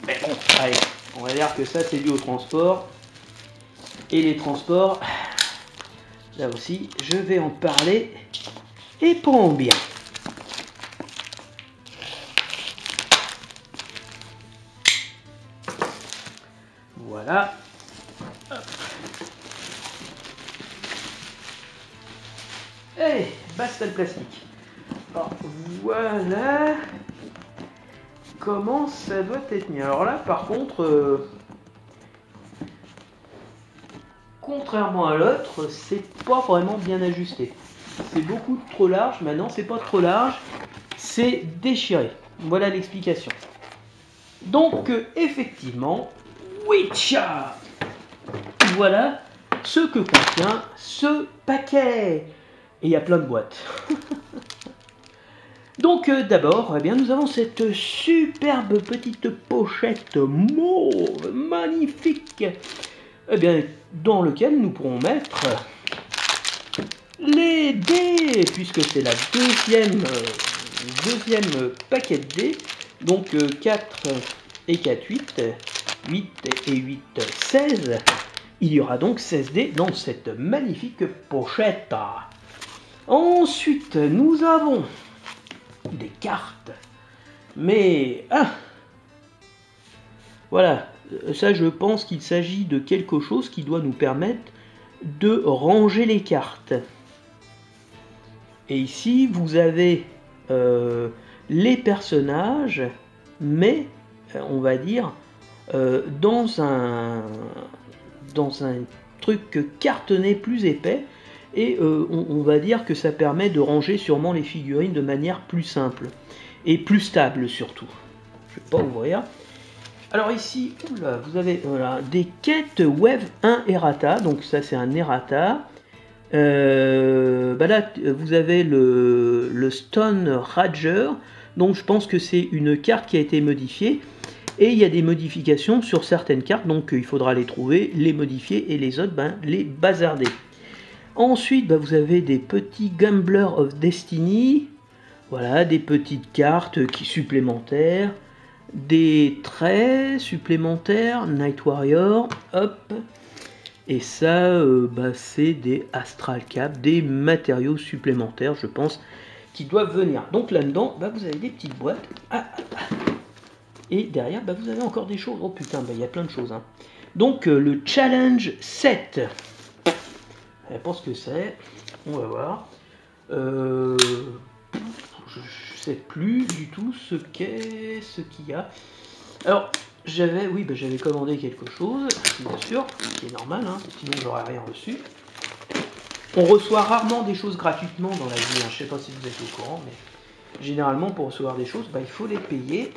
Mais bon, allez, on va dire que ça c'est dû au transport. Et les transports, là aussi, je vais en parler et pour bien. Voilà. Hop. Et basta le plastique. Alors, voilà comment ça doit être mis. Alors là, par contre, contrairement à l'autre, c'est pas vraiment bien ajusté. C'est beaucoup trop large. Maintenant, c'est pas trop large, c'est déchiré. Voilà l'explication. Donc, effectivement, Witcha, voilà ce que contient ce paquet. Et il y a plein de boîtes. Donc d'abord, eh bien, nous avons cette superbe petite pochette mauve, magnifique, eh bien, dans lequel nous pourrons mettre les dés, puisque c'est la deuxième paquet de dés, donc 4 et 4, 8, 8 et 8, 16. Il y aura donc 16 dés dans cette magnifique pochette. Ensuite, nous avons des cartes. Mais, voilà, ça je pense qu'il s'agit de quelque chose qui doit nous permettre de ranger les cartes. Et ici, vous avez les personnages, mais, on va dire, dans un truc cartonné plus épais. Et on va dire que ça permet de ranger sûrement les figurines de manière plus simple. Et plus stable surtout. Je ne vais pas ouvrir. Alors ici, oula, vous avez des quêtes Wave 1 Errata. Donc ça c'est un Errata. Là vous avez le Stone Rager. Donc je pense que c'est une carte qui a été modifiée. Et il y a des modifications sur certaines cartes. Donc il faudra les trouver, les modifier et les autres les bazarder. Ensuite, vous avez des petits Gambler of Destiny, voilà, des petites cartes supplémentaires, des traits supplémentaires, Night Warrior, hop, et ça, c'est des Astral Cap, des matériaux supplémentaires, je pense, qui doivent venir. Donc là-dedans, vous avez des petites boîtes, et derrière, vous avez encore des choses, oh putain, il y a plein de choses, hein. Donc le Challenge 7. Je ne sais pas ce que c'est, on va voir. Je ne sais plus du tout ce qu'il y a. Alors, j'avais commandé quelque chose, bien sûr, ce qui est normal, hein, sinon j'aurais rien reçu. On reçoit rarement des choses gratuitement dans la vie, hein. Je ne sais pas si vous êtes au courant, mais généralement pour recevoir des choses, il faut les payer.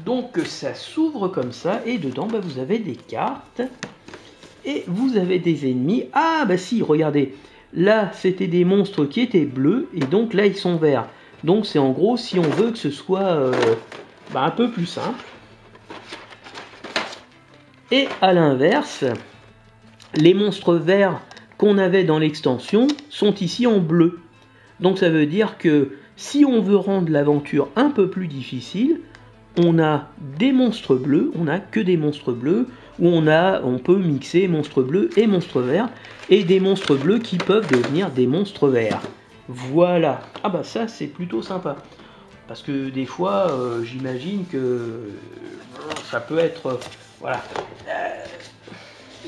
Donc ça s'ouvre comme ça, et dedans vous avez des cartes. Et vous avez des ennemis. Ah si, regardez. Là, c'était des monstres qui étaient bleus. Et donc là, ils sont verts. Donc c'est en gros, si on veut que ce soit un peu plus simple. Et à l'inverse, les monstres verts qu'on avait dans l'extension sont ici en bleu. Donc ça veut dire que si on veut rendre l'aventure un peu plus difficile, on a des monstres bleus, on n'a que des monstres bleus, où on peut mixer monstres bleus et monstres verts, et des monstres bleus qui peuvent devenir des monstres verts. Voilà. Ça c'est plutôt sympa. Parce que des fois, j'imagine que ça peut être... voilà.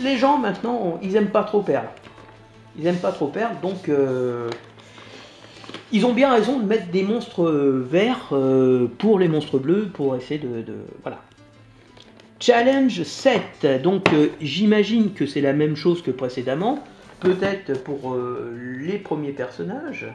Les gens maintenant, ils aiment pas trop perdre. Ils aiment pas trop perdre, donc... ils ont bien raison de mettre des monstres verts pour les monstres bleus, pour essayer de voilà. Challenge 7, donc j'imagine que c'est la même chose que précédemment, peut-être pour les premiers personnages.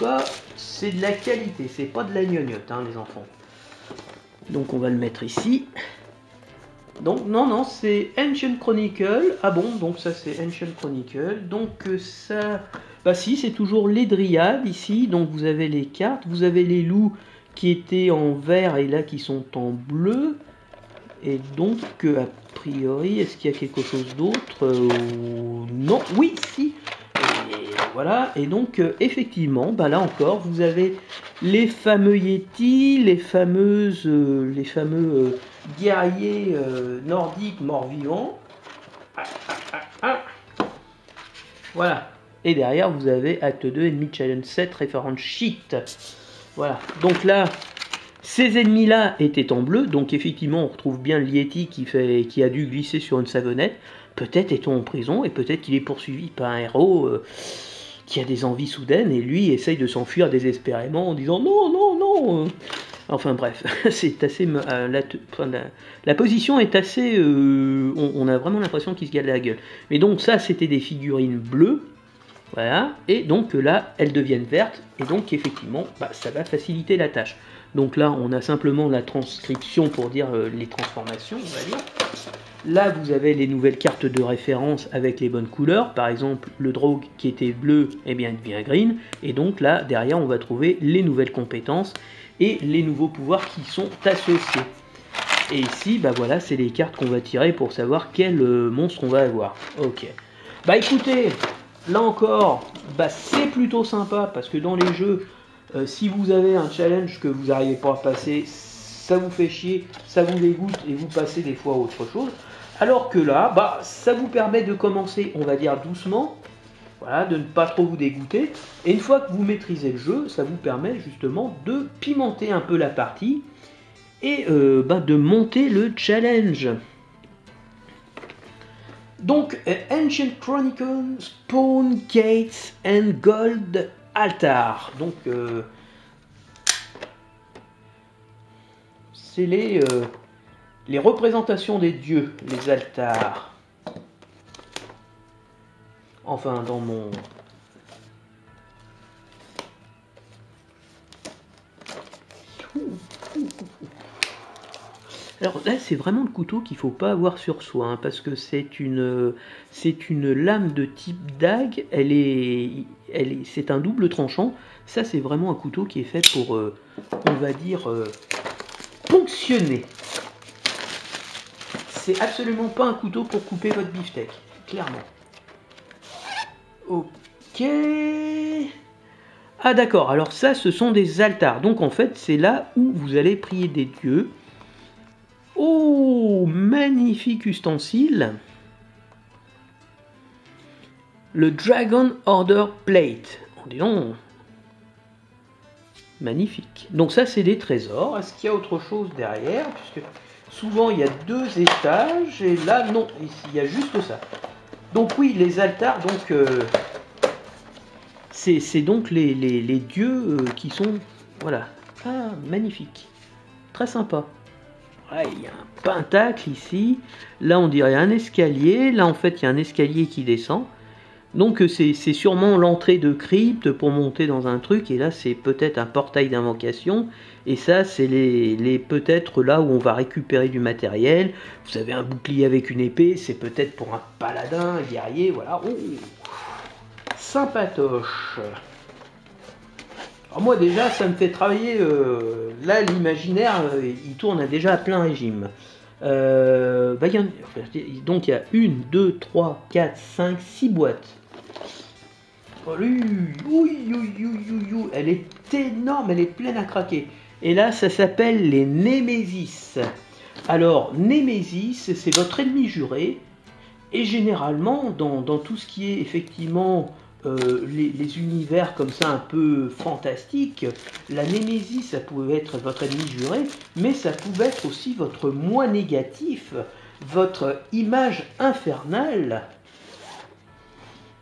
pas, c'est de la qualité, c'est pas de la gnognotte, hein, les enfants. Donc on va le mettre ici. Donc non, c'est Ancient Chronicle. Ah bon, donc ça c'est Ancient Chronicle. Donc ça, bah si, c'est toujours les dryades ici. Donc vous avez les cartes, vous avez les loups qui étaient en vert et là qui sont en bleu. Et donc a priori, est-ce qu'il y a quelque chose d'autre? Non, oui, si. Et voilà, et donc effectivement, bah là encore, vous avez les fameux Yétis, les fameux guerriers nordiques morts-vivants. Voilà. Et derrière, vous avez Acte 2, Enemy Challenge 7, Reference Sheet. Voilà. Donc là, ces ennemis-là étaient en bleu, donc effectivement, on retrouve bien le Yéti qui a dû glisser sur une savonnette. Peut-être est-on en prison, et peut-être qu'il est poursuivi par un héros qui a des envies soudaines, et lui essaye de s'enfuir désespérément en disant non, non, non. Enfin bref, c'est assez. La position est assez. On a vraiment l'impression qu'il se gale la gueule. Mais donc, ça, c'était des figurines bleues. Voilà. Et donc là, elles deviennent vertes. Et donc, effectivement, bah, ça va faciliter la tâche. Donc là, on a simplement la transcription pour dire les transformations, on va dire. Là, vous avez les nouvelles cartes de référence avec les bonnes couleurs. Par exemple, le Drogue qui était bleu, eh bien, devient green. Et donc là, derrière, on va trouver les nouvelles compétences et les nouveaux pouvoirs qui sont associés. Et ici, bah voilà, c'est les cartes qu'on va tirer pour savoir quel monstre on va avoir. Ok. Bah écoutez, là encore, bah c'est plutôt sympa parce que dans les jeux, si vous avez un challenge que vous n'arrivez pas à passer, ça vous fait chier, ça vous dégoûte et vous passez des fois à autre chose. Alors que là, bah, ça vous permet de commencer, on va dire doucement, voilà, de ne pas trop vous dégoûter. Et une fois que vous maîtrisez le jeu, ça vous permet justement de pimenter un peu la partie et bah, de monter le challenge. Donc, Ancient Chronicle, Spawn Gates and Gold Altar. Donc, c'est les représentations des dieux, les altars. Enfin, dans mon... Alors là, c'est vraiment le couteau qu'il ne faut pas avoir sur soi, hein, parce que c'est une lame de type dague, c'est un double tranchant. Ça, c'est vraiment un couteau qui est fait pour, on va dire, ponctionner. C'est absolument pas un couteau pour couper votre beefsteak, clairement. Ok. Ah d'accord, alors ça, ce sont des altars. Donc en fait, c'est là où vous allez prier des dieux. Oh, magnifique ustensile. Le Dragon Order Plate. Oh, dis donc. Magnifique. Donc ça, c'est des trésors. Est-ce qu'il y a autre chose derrière? Puisque souvent, il y a 2 étages. Et là, non. Ici, il y a juste ça. Donc oui, les altars, donc... c'est donc les dieux qui sont... Voilà. Ah, magnifique. Très sympa. Ouais, il y a un pentacle ici. Là, on dirait un escalier. Là, en fait, il y a un escalier qui descend. Donc, c'est sûrement l'entrée de crypte pour monter dans un truc. Et là, c'est peut-être un portail d'invocation. Et ça, c'est peut-être là où on va récupérer du matériel. Vous avez un bouclier avec une épée. C'est peut-être pour un paladin, un guerrier. Voilà. Oh, sympatoche. Alors moi déjà ça me fait travailler, là l'imaginaire il tourne déjà à plein régime. Donc il y a 1, 2, 3, 4, 5, 6 boîtes. Oh, elle est énorme, elle est pleine à craquer. Et là ça s'appelle les Némésis. Alors Némésis c'est votre ennemi juré. Et généralement dans tout ce qui est effectivement... les univers comme ça un peu fantastiques, la Némésis ça pouvait être votre ennemi juré, mais ça pouvait être aussi votre moi négatif, votre image infernale.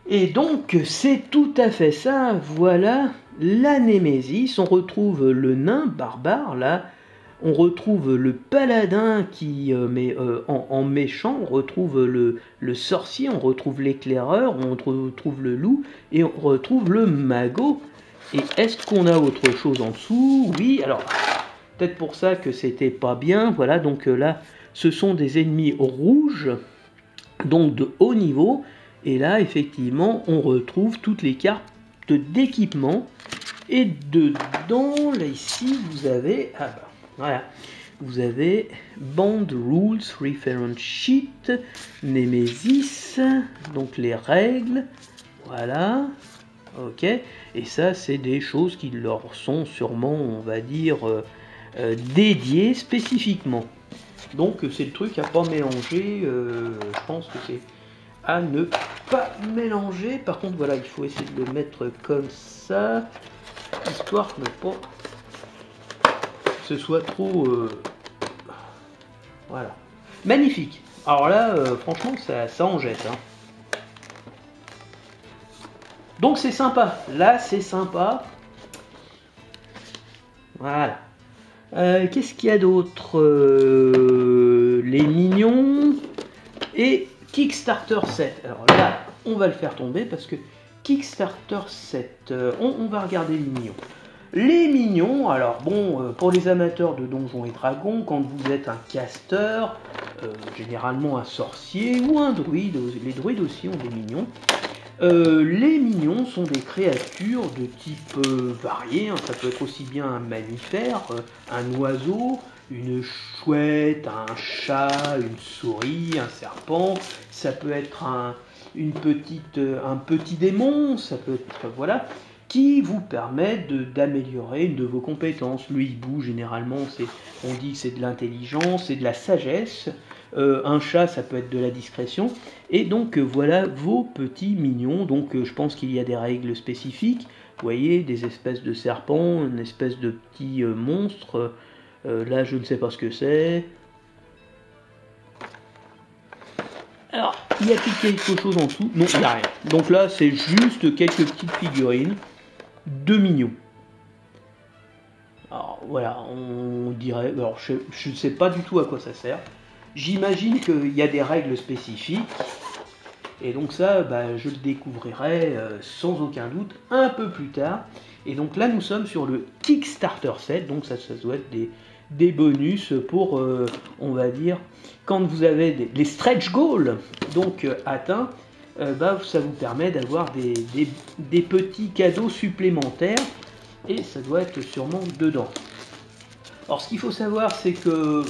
Et donc c'est tout à fait ça, voilà la Némésis. On retrouve le nain barbare là, on retrouve le paladin qui en méchant, on retrouve le sorcier, on retrouve l'éclaireur, on retrouve le loup et on retrouve le magot Et est-ce qu'on a autre chose en dessous? Oui, alors, peut-être pour ça que c'était pas bien. Voilà, donc là, ce sont des ennemis rouges, donc de haut niveau. Et là, effectivement, on retrouve toutes les cartes d'équipement. Et dedans, là, ici, vous avez... Ah bah, voilà. Vous avez Band Rules, Reference Sheet, Nemesis, donc les règles. Voilà. Ok. Et ça, c'est des choses qui leur sont sûrement, on va dire, dédiées spécifiquement. Donc, c'est le truc à pas mélanger. Je pense que c'est à ne pas mélanger. Par contre, voilà, il faut essayer de le mettre comme ça, histoire de ne pas que ce soit trop... Voilà. Magnifique. Alors là, franchement, ça en jette. Hein. Donc c'est sympa. Là, c'est sympa. Voilà. Qu'est-ce qu'il y a d'autre? Les mignons et Kickstarter 7. Alors là, on va le faire tomber parce que Kickstarter 7, on va regarder les mignons. Les mignons, alors bon, pour les amateurs de Donjons et Dragons, quand vous êtes un caster, généralement un sorcier ou un druide, les druides aussi ont des mignons. Les mignons sont des créatures de type varié, hein. Ça peut être aussi bien un mammifère, un oiseau, une chouette, un chat, une souris, un serpent, ça peut être un petit démon, ça peut être, voilà, qui vous permet d'améliorer une de vos compétences. Le hibou, généralement, on dit que c'est de l'intelligence, c'est de la sagesse. Un chat, ça peut être de la discrétion. Et donc, voilà vos petits mignons. Donc, je pense qu'il y a des règles spécifiques. Vous voyez, des espèces de serpents, une espèce de petits monstres. Là, je ne sais pas ce que c'est. Alors, y a-t-il quelque chose en dessous? Non, il n'y a rien. Donc là, c'est juste quelques petites figurines de mignons. Alors voilà, on dirait... Alors je ne sais pas du tout à quoi ça sert. J'imagine qu'il y a des règles spécifiques. Et donc ça, bah, je le découvrirai sans aucun doute un peu plus tard. Et donc là, nous sommes sur le Kickstarter 7. Donc ça doit être des bonus pour, on va dire, quand vous avez les stretch goals donc atteints, bah, ça vous permet d'avoir des petits cadeaux supplémentaires. Et ça doit être sûrement dedans. Alors ce qu'il faut savoir, c'est que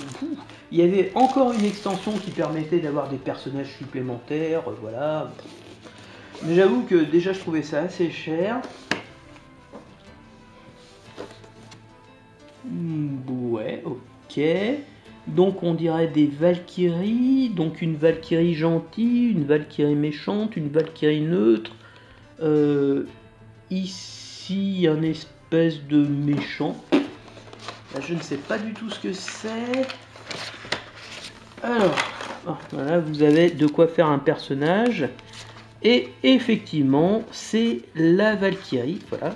il y avait encore une extension qui permettait d'avoir des personnages supplémentaires, voilà. Mais j'avoue que déjà je trouvais ça assez cher. Ouais, ok. Donc on dirait des Valkyries, donc une Valkyrie gentille, une Valkyrie méchante, une Valkyrie neutre. Ici, un espèce de méchant. Là, je ne sais pas du tout ce que c'est. Alors, voilà, vous avez de quoi faire un personnage. Et effectivement, c'est la Valkyrie. Voilà.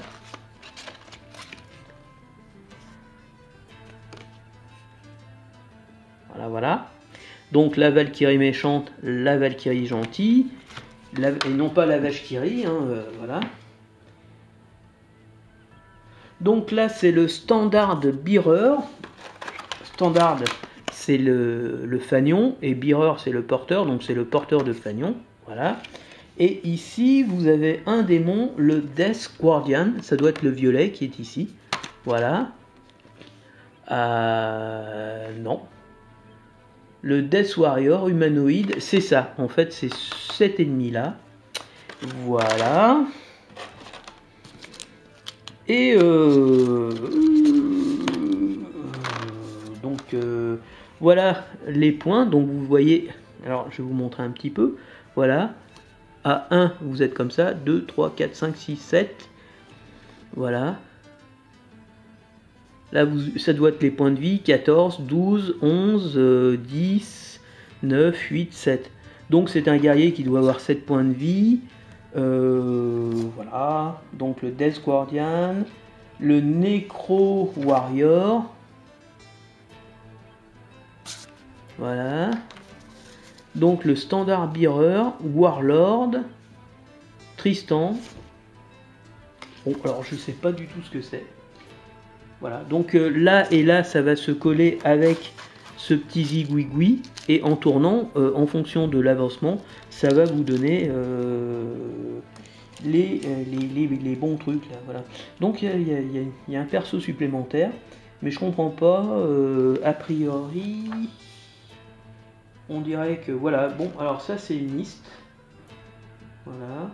Voilà, voilà. Donc la Valkyrie méchante, la Valkyrie gentille. Et non pas la Valkyrie, hein, voilà. Donc là, c'est le standard bearer. Standard, c'est le fanion. Et bearer, c'est le porteur. Donc c'est le porteur de fanion. Voilà. Et ici, vous avez un démon, le Death Guardian. Ça doit être le violet qui est ici. Voilà. Non. Le Death Warrior humanoïde, c'est ça. En fait, c'est cet ennemi-là. Voilà. Et donc voilà les points. Donc vous voyez, alors je vais vous montrer un petit peu. Voilà, à 1 vous êtes comme ça, 2, 3, 4, 5, 6, 7. Voilà. Là ça doit être les points de vie, 14, 12, 11, 10, 9, 8, 7. Donc c'est un guerrier qui doit avoir 7 points de vie. Voilà, donc le Death Guardian, le Necro Warrior, voilà, donc le Standard Bearer, Warlord, Tristan, Bon, alors je sais pas du tout ce que c'est. Voilà, donc là et là, ça va se coller avec ce petit zigouigoui, et en tournant, en fonction de l'avancement, ça va vous donner les bons trucs là. Voilà. Donc il y a un perso supplémentaire, mais je comprends pas. A priori, on dirait que voilà. Bon, alors ça c'est une liste. Voilà.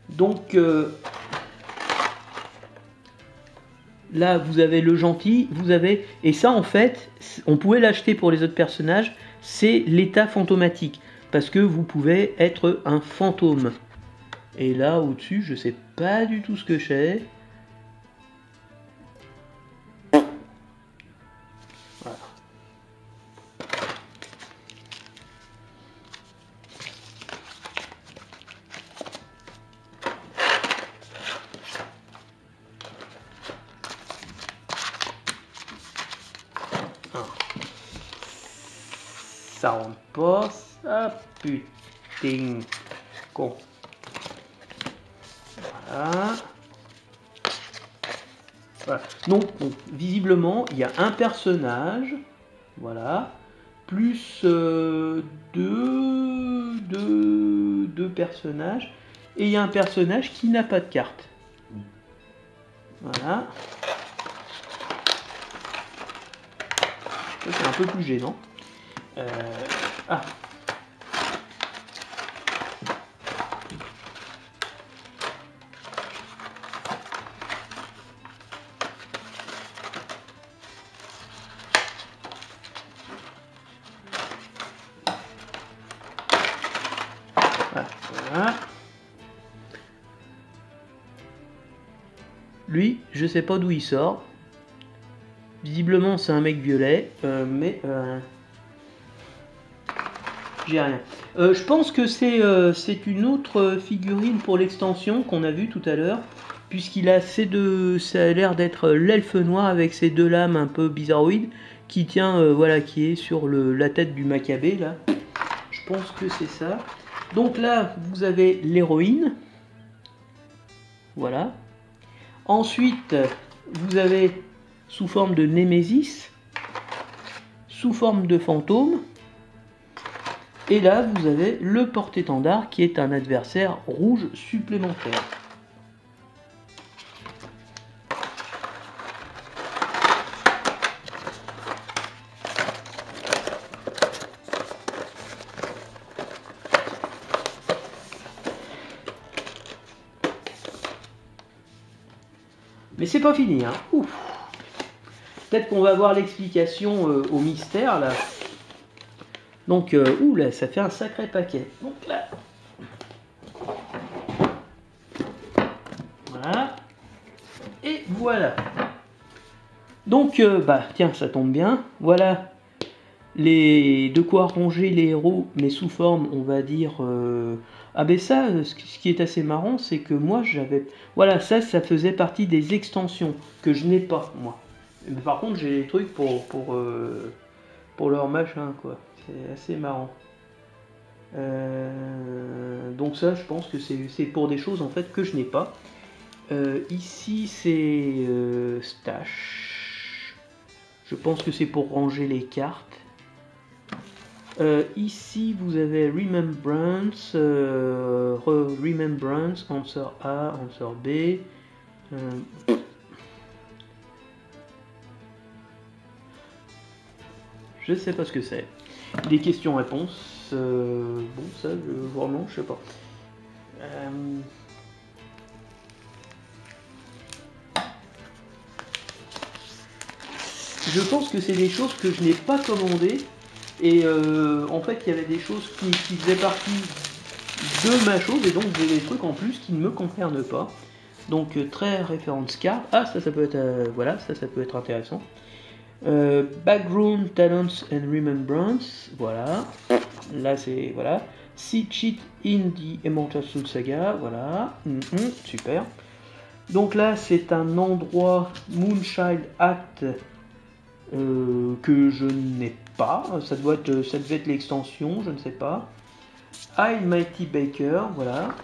Donc là, vous avez le gentil, vous avez... Et ça, en fait, on pouvait l'acheter pour les autres personnages, c'est l'état fantomatique. Parce que vous pouvez être un fantôme. Et là, au-dessus, je sais pas du tout ce que c'est. Voilà. Ça rentre pas, ça putain con. Voilà. Voilà. Donc, visiblement, il y a un personnage, voilà, plus deux personnages, et il y a un personnage qui n'a pas de carte. Voilà. Ça, c'est un peu plus gênant. Ah. Voilà. Lui, je sais pas d'où il sort. Visiblement, c'est un mec violet, mais j'ai rien. Je pense que c'est une autre figurine pour l'extension qu'on a vue tout à l'heure, puisqu'il a ces deux, ça a l'air d'être l'elfe noir avec ses deux lames un peu bizarroïdes qui tient, voilà, qui est sur la tête du Maccabée là. Je pense que c'est ça. Donc là, vous avez l'héroïne. Voilà. Ensuite, vous avez sous forme de Némésis, sous forme de fantôme. Et là, vous avez le porte-étendard qui est un adversaire rouge supplémentaire. Mais c'est pas fini, hein. Ouf. Peut-être qu'on va voir l'explication au mystère là. Donc, ouh là, ça fait un sacré paquet. Donc là, voilà. Et voilà. Donc, bah tiens, ça tombe bien. Voilà de quoi ranger les héros, mais sous forme, on va dire. Ah ben ça, ce qui est assez marrant, c'est que moi j'avais. Voilà, ça faisait partie des extensions que je n'ai pas moi. Mais par contre, j'ai des trucs pour leur machin quoi. C'est assez marrant. Donc ça, je pense que c'est pour des choses en fait que je n'ai pas. Ici, c'est stash. Je pense que c'est pour ranger les cartes. Ici, vous avez Remembrance, Remembrance, Answer A, Answer B. Je sais pas ce que c'est. Des questions-réponses. Bon, ça, vraiment, je sais pas. Je pense que c'est des choses que je n'ai pas commandées. Et en fait, il y avait des choses qui faisaient partie de ma chose. Et donc, j'ai des trucs en plus qui ne me concernent pas. Donc, très référence card. Ah, ça peut être... voilà, ça peut être intéressant. Background, Talents and Remembrance. Voilà. Là, c'est... Voilà. See Cheat in the Immortal Soul Saga. Voilà. Super. Donc là, c'est un endroit Moonchild Act que je n'ai pas. Ça devait être l'extension, je ne sais pas. I Mighty Baker, voilà.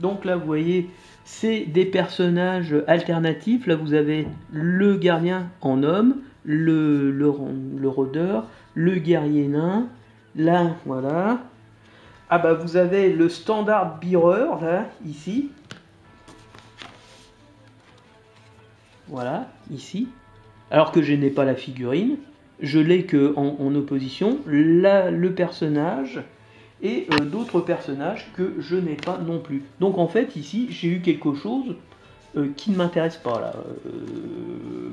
Donc là, vous voyez, c'est des personnages alternatifs. Là, vous avez le gardien en homme, le rôdeur, le guerrier nain. Là, voilà. Ah bah, vous avez le standard bearer, là, ici. Voilà, ici. Alors que je n'ai pas la figurine. Je l'ai que en opposition. Là, le personnage... et d'autres personnages que je n'ai pas non plus. Donc en fait ici j'ai eu quelque chose qui ne m'intéresse pas là,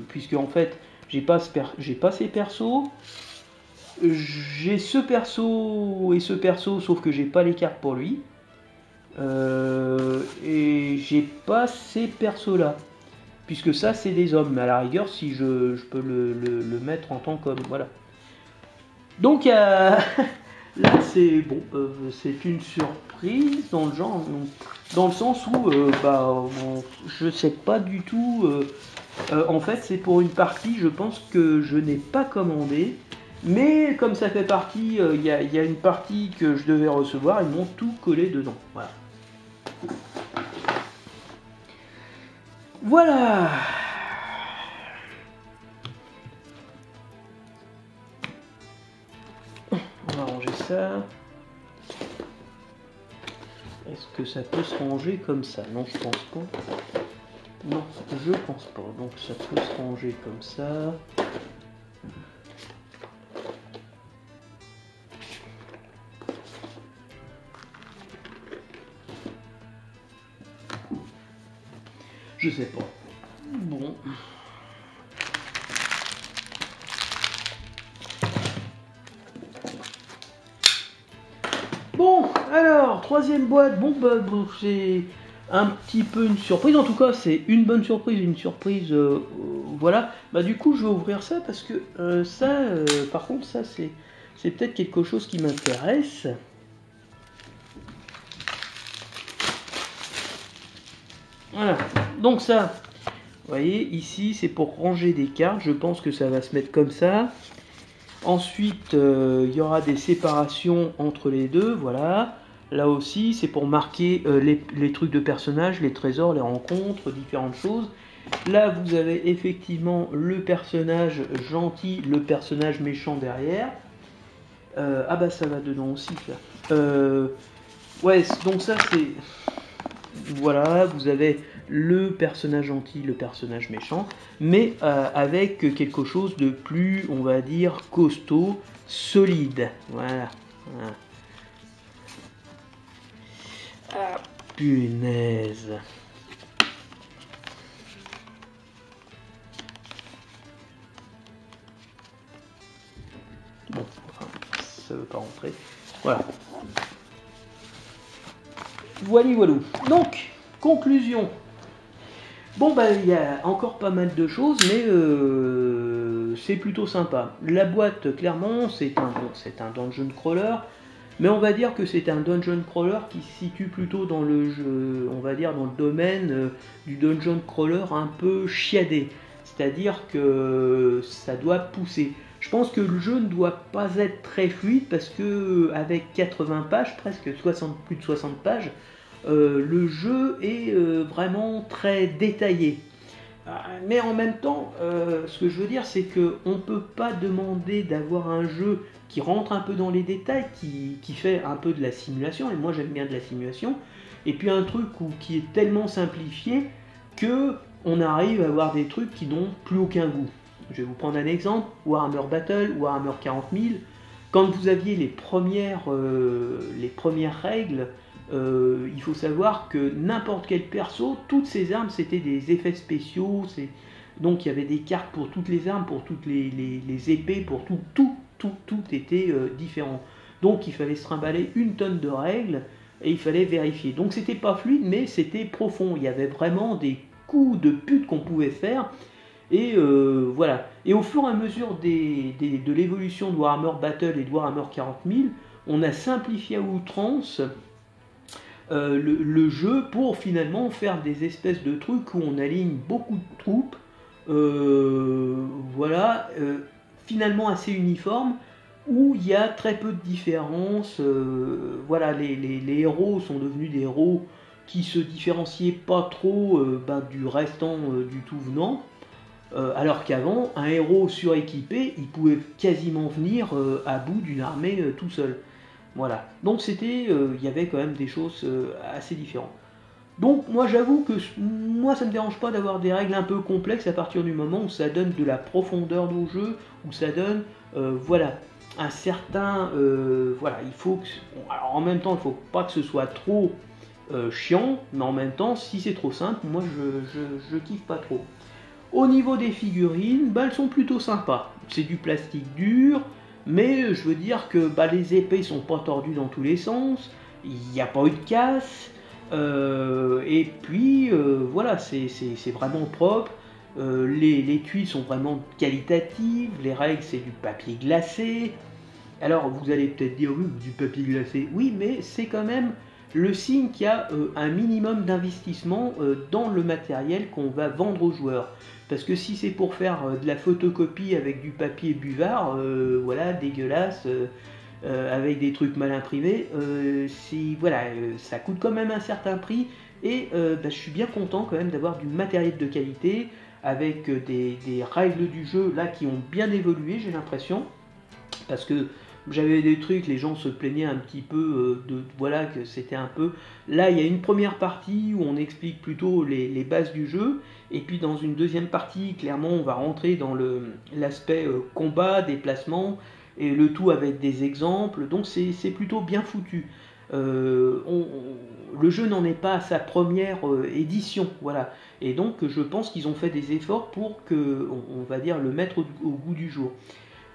puisque en fait j'ai pas ces persos, j'ai ce perso et ce perso sauf que j'ai pas les cartes pour lui, et j'ai pas ces persos là, puisque ça c'est des hommes, mais à la rigueur si je peux le mettre en tant qu'homme, voilà. Donc là, c'est bon, c'est une surprise dans le genre, dans le sens où, je sais pas du tout. En fait, c'est pour une partie, je pense que je n'ai pas commandé, mais comme ça fait partie, il y a une partie que je devais recevoir, ils m'ont tout collé dedans. Voilà. Voilà. On va ranger ça. Est-ce que ça peut se ranger comme ça? Non, je pense pas. Non, je pense pas. Donc ça peut se ranger comme ça. Je sais pas. Bon. Bon, alors, troisième boîte. Bon, c'est un petit peu une surprise. En tout cas, c'est une bonne surprise, une surprise. Voilà. Bah, du coup, je vais ouvrir ça parce que par contre, ça, c'est peut-être quelque chose qui m'intéresse. Voilà. Donc ça, vous voyez, ici, c'est pour ranger des cartes. Je pense que ça va se mettre comme ça. Ensuite, il y aura des séparations entre les deux, voilà. Là aussi, c'est pour marquer les trucs de personnages, les trésors, les rencontres, différentes choses. Là, vous avez effectivement le personnage gentil, le personnage méchant derrière. Ah bah ça va dedans aussi, ça. Ouais, donc ça c'est... Voilà, vous avez le personnage gentil, le personnage méchant, mais avec quelque chose de plus, on va dire, costaud, solide. Voilà. Voilà. Ah, punaise. Bon, enfin, ça veut pas rentrer. Voilà. Voilà. Donc, conclusion. Bon, bah, il y a encore pas mal de choses, mais c'est plutôt sympa. La boîte, clairement, c'est un dungeon crawler, mais on va dire que c'est un dungeon crawler qui se situe plutôt dans le jeu, on va dire dans le domaine du dungeon crawler un peu chiadé. C'est-à-dire que ça doit pousser. Je pense que le jeu ne doit pas être très fluide parce que avec 80 pages, presque 60, plus de 60 pages, le jeu est vraiment très détaillé. Mais en même temps, ce que je veux dire, c'est qu'on ne peut pas demander d'avoir un jeu qui rentre un peu dans les détails, qui fait un peu de la simulation, et moi j'aime bien de la simulation, et puis un truc qui est tellement simplifié que on arrive à avoir des trucs qui n'ont plus aucun goût. Je vais vous prendre un exemple, Warhammer Battle, Warhammer 40 000, quand vous aviez les premières règles, il faut savoir que n'importe quel perso, toutes ces armes c'était des effets spéciaux, donc il y avait des cartes pour toutes les armes, pour toutes les épées, pour tout était différent. Donc il fallait se trimballer une tonne de règles et il fallait vérifier. Donc c'était pas fluide mais c'était profond, il y avait vraiment des coups de pute qu'on pouvait faire. Et voilà. Et au fur et à mesure de l'évolution de Warhammer Battle et de Warhammer 40 000, on a simplifié à outrance le jeu pour finalement faire des espèces de trucs où on aligne beaucoup de troupes, voilà, finalement assez uniformes, où il y a très peu de différences. Voilà, les héros sont devenus des héros qui se différenciait pas trop du restant du tout venant. Alors qu'avant, un héros suréquipé, il pouvait quasiment venir à bout d'une armée tout seul. Voilà. Donc c'était, il y avait quand même des choses assez différentes. Donc moi j'avoue que moi ça me dérange pas d'avoir des règles un peu complexes à partir du moment où ça donne de la profondeur au jeu, où ça donne voilà un certain voilà, il faut que, bon, alors en même temps il faut pas que ce soit trop chiant, mais en même temps si c'est trop simple, moi je kiffe pas trop. Au niveau des figurines, elles sont plutôt sympas. C'est du plastique dur, mais je veux dire que les épées sont pas tordues dans tous les sens, il n'y a pas eu de casse. Et puis voilà, c'est vraiment propre. Les tuiles sont vraiment qualitatives. Les règles, c'est du papier glacé. Alors vous allez peut-être dire oui, du papier glacé. Oui, mais c'est quand même le signe qu'il y a un minimum d'investissement dans le matériel qu'on va vendre aux joueurs. Parce que si c'est pour faire de la photocopie avec du papier buvard, voilà, dégueulasse, avec des trucs mal imprimés, voilà, ça coûte quand même un certain prix. Et je suis bien content quand même d'avoir du matériel de qualité, avec des règles du jeu là qui ont bien évolué, j'ai l'impression. Parce que j'avais des trucs, les gens se plaignaient un petit peu voilà, que c'était un peu... Là, il y a une première partie où on explique plutôt les bases du jeu, et puis dans une deuxième partie, clairement, on va rentrer dans l'aspect combat, déplacement, et le tout avec des exemples, donc c'est plutôt bien foutu. Le jeu n'en est pas à sa première édition, voilà, et donc je pense qu'ils ont fait des efforts pour que, on va dire, le mettre au goût du jour.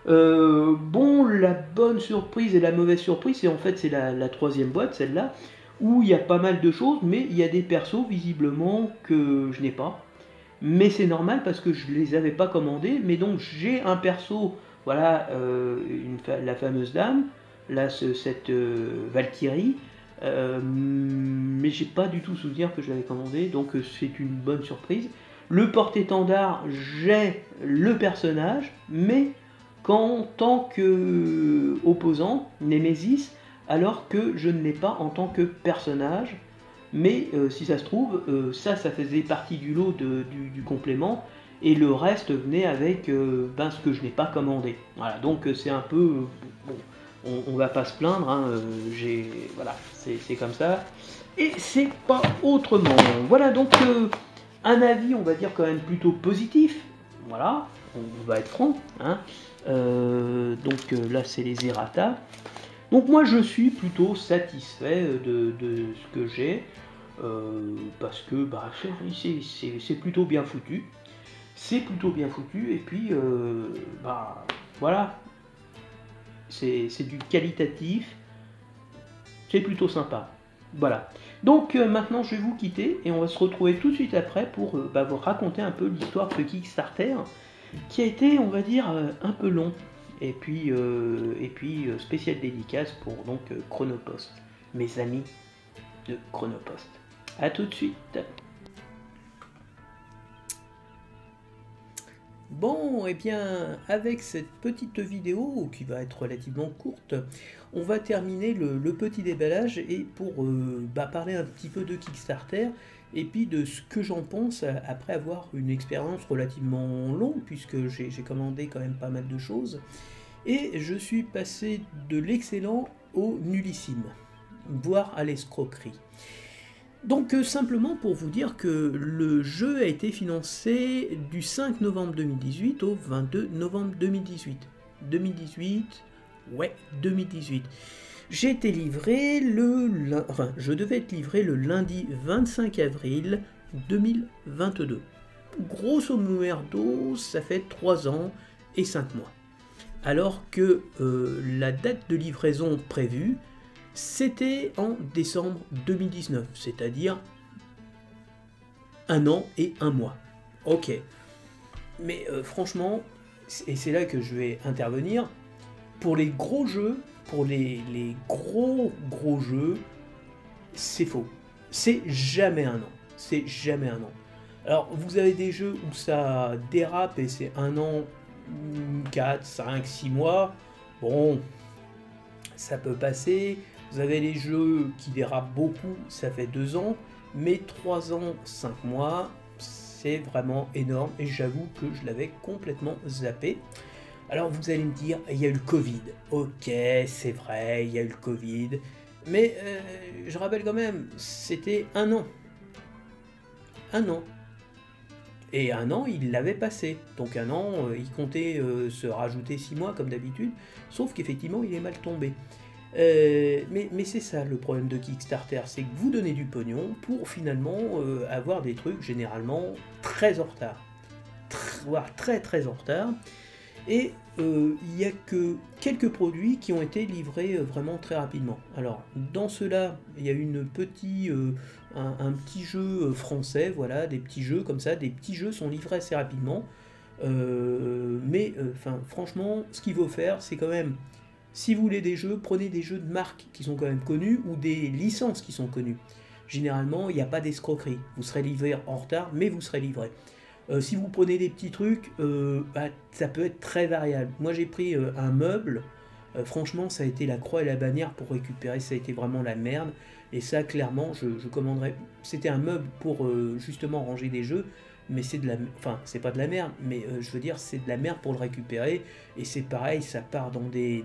Bon, la bonne surprise et la mauvaise surprise, c'est la troisième boîte, celle-là, où il y a pas mal de choses, mais il y a des persos visiblement que je n'ai pas. Mais c'est normal parce que je les avais pas commandés. Mais donc j'ai un perso, voilà, la fameuse dame, là cette Valkyrie, mais j'ai pas du tout souvenir que je l'avais commandé, donc c'est une bonne surprise. Le porte-étendard, j'ai le personnage, mais qu'en tant qu'opposant, Nemesis, alors que je ne l'ai pas en tant que personnage. Mais si ça se trouve, ça faisait partie du lot du complément, et le reste venait avec ce que je n'ai pas commandé. Voilà, donc c'est un peu... bon, on va pas se plaindre, hein, voilà, c'est comme ça. Et c'est pas autrement. Voilà, donc un avis, on va dire quand même plutôt positif. Voilà, on va être franc. Hein. Donc là, c'est les errata. Donc moi je suis plutôt satisfait de ce que j'ai, parce que c'est plutôt bien foutu. C'est plutôt bien foutu, et puis voilà, c'est du qualitatif, c'est plutôt sympa. Voilà. Donc maintenant je vais vous quitter, et on va se retrouver tout de suite après pour vous raconter un peu l'histoire de Kickstarter, qui a été, on va dire, un peu long. Et puis spéciale dédicace pour donc Chronopost, mes amis de Chronopost. A tout de suite. Bon, et bien avec cette petite vidéo qui va être relativement courte, on va terminer le petit déballage, et pour parler un petit peu de Kickstarter, et puis de ce que j'en pense après avoir une expérience relativement longue, puisque j'ai commandé quand même pas mal de choses, et je suis passé de l'excellent au nullissime, voire à l'escroquerie. Donc simplement pour vous dire que le jeu a été financé du 5 novembre 2018 au 22 novembre 2018. 2018, ouais, 2018. J'ai été livré je devais être livré le lundi 25 avril 2022. Grosso merdo, ça fait 3 ans et 5 mois. Alors que la date de livraison prévue, c'était en décembre 2019, c'est-à-dire 1 an et 1 mois. Ok. Mais franchement, et c'est là que je vais intervenir, pour les gros jeux, pour les gros jeux, c'est faux. C'est jamais 1 an. C'est jamais 1 an. Alors, vous avez des jeux où ça dérape et c'est 1 an, 4, 5, 6 mois. Bon, ça peut passer. Vous avez les jeux qui dérapent beaucoup, ça fait 2 ans. mais 3 ans, 5 mois, c'est vraiment énorme, et j'avoue que je l'avais complètement zappé. Alors vous allez me dire, il y a eu le Covid. Ok, c'est vrai, il y a eu le Covid, mais je rappelle quand même, c'était 1 an. 1 an. Et 1 an, il l'avait passé. Donc 1 an, il comptait se rajouter 6 mois comme d'habitude, sauf qu'effectivement, il est mal tombé. Mais c'est ça le problème de Kickstarter, c'est que vous donnez du pognon pour finalement avoir des trucs généralement très en retard. Voire très très en retard. Et il n'y a que quelques produits qui ont été livrés vraiment très rapidement. Alors, dans ceux-là, il y a un petit jeu français, voilà, des petits jeux comme ça, des petits jeux sont livrés assez rapidement. Franchement, ce qu'il faut faire, c'est quand même, si vous voulez des jeux, prenez des jeux de marque qui sont quand même connus ou des licences qui sont connues. Généralement, il n'y a pas d'escroquerie. Vous serez livré en retard, mais vous serez livré. Si vous prenez des petits trucs, ça peut être très variable. Moi j'ai pris un meuble, franchement ça a été la croix et la bannière pour récupérer, ça a été vraiment la merde. Et ça clairement je commanderais. C'était un meuble pour justement ranger des jeux, mais c'est de la... Enfin c'est pas de la merde, mais je veux dire c'est de la merde pour le récupérer. Et c'est pareil, ça part dans des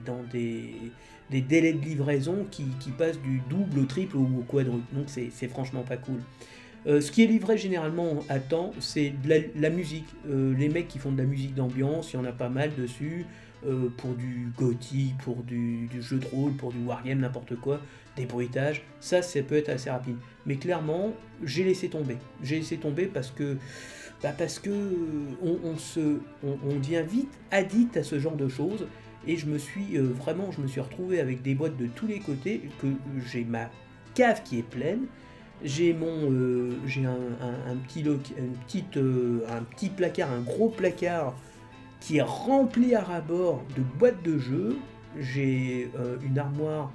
délais de livraison qui passent du double au triple ou au quadruple. Donc c'est franchement pas cool. Ce qui est livré généralement à temps, c'est de la musique. Les mecs qui font de la musique d'ambiance, il y en a pas mal dessus, pour du gothique, pour du jeu de rôle, pour du wargame, n'importe quoi, des bruitages, ça peut être assez rapide. Mais clairement, j'ai laissé tomber. J'ai laissé tomber parce que on devient vite addict à ce genre de choses, et je me suis retrouvé avec des boîtes de tous les côtés, que j'ai ma cave qui est pleine. J'ai un petit placard, un gros placard qui est rempli à ras-bord de boîtes de jeux. J'ai une armoire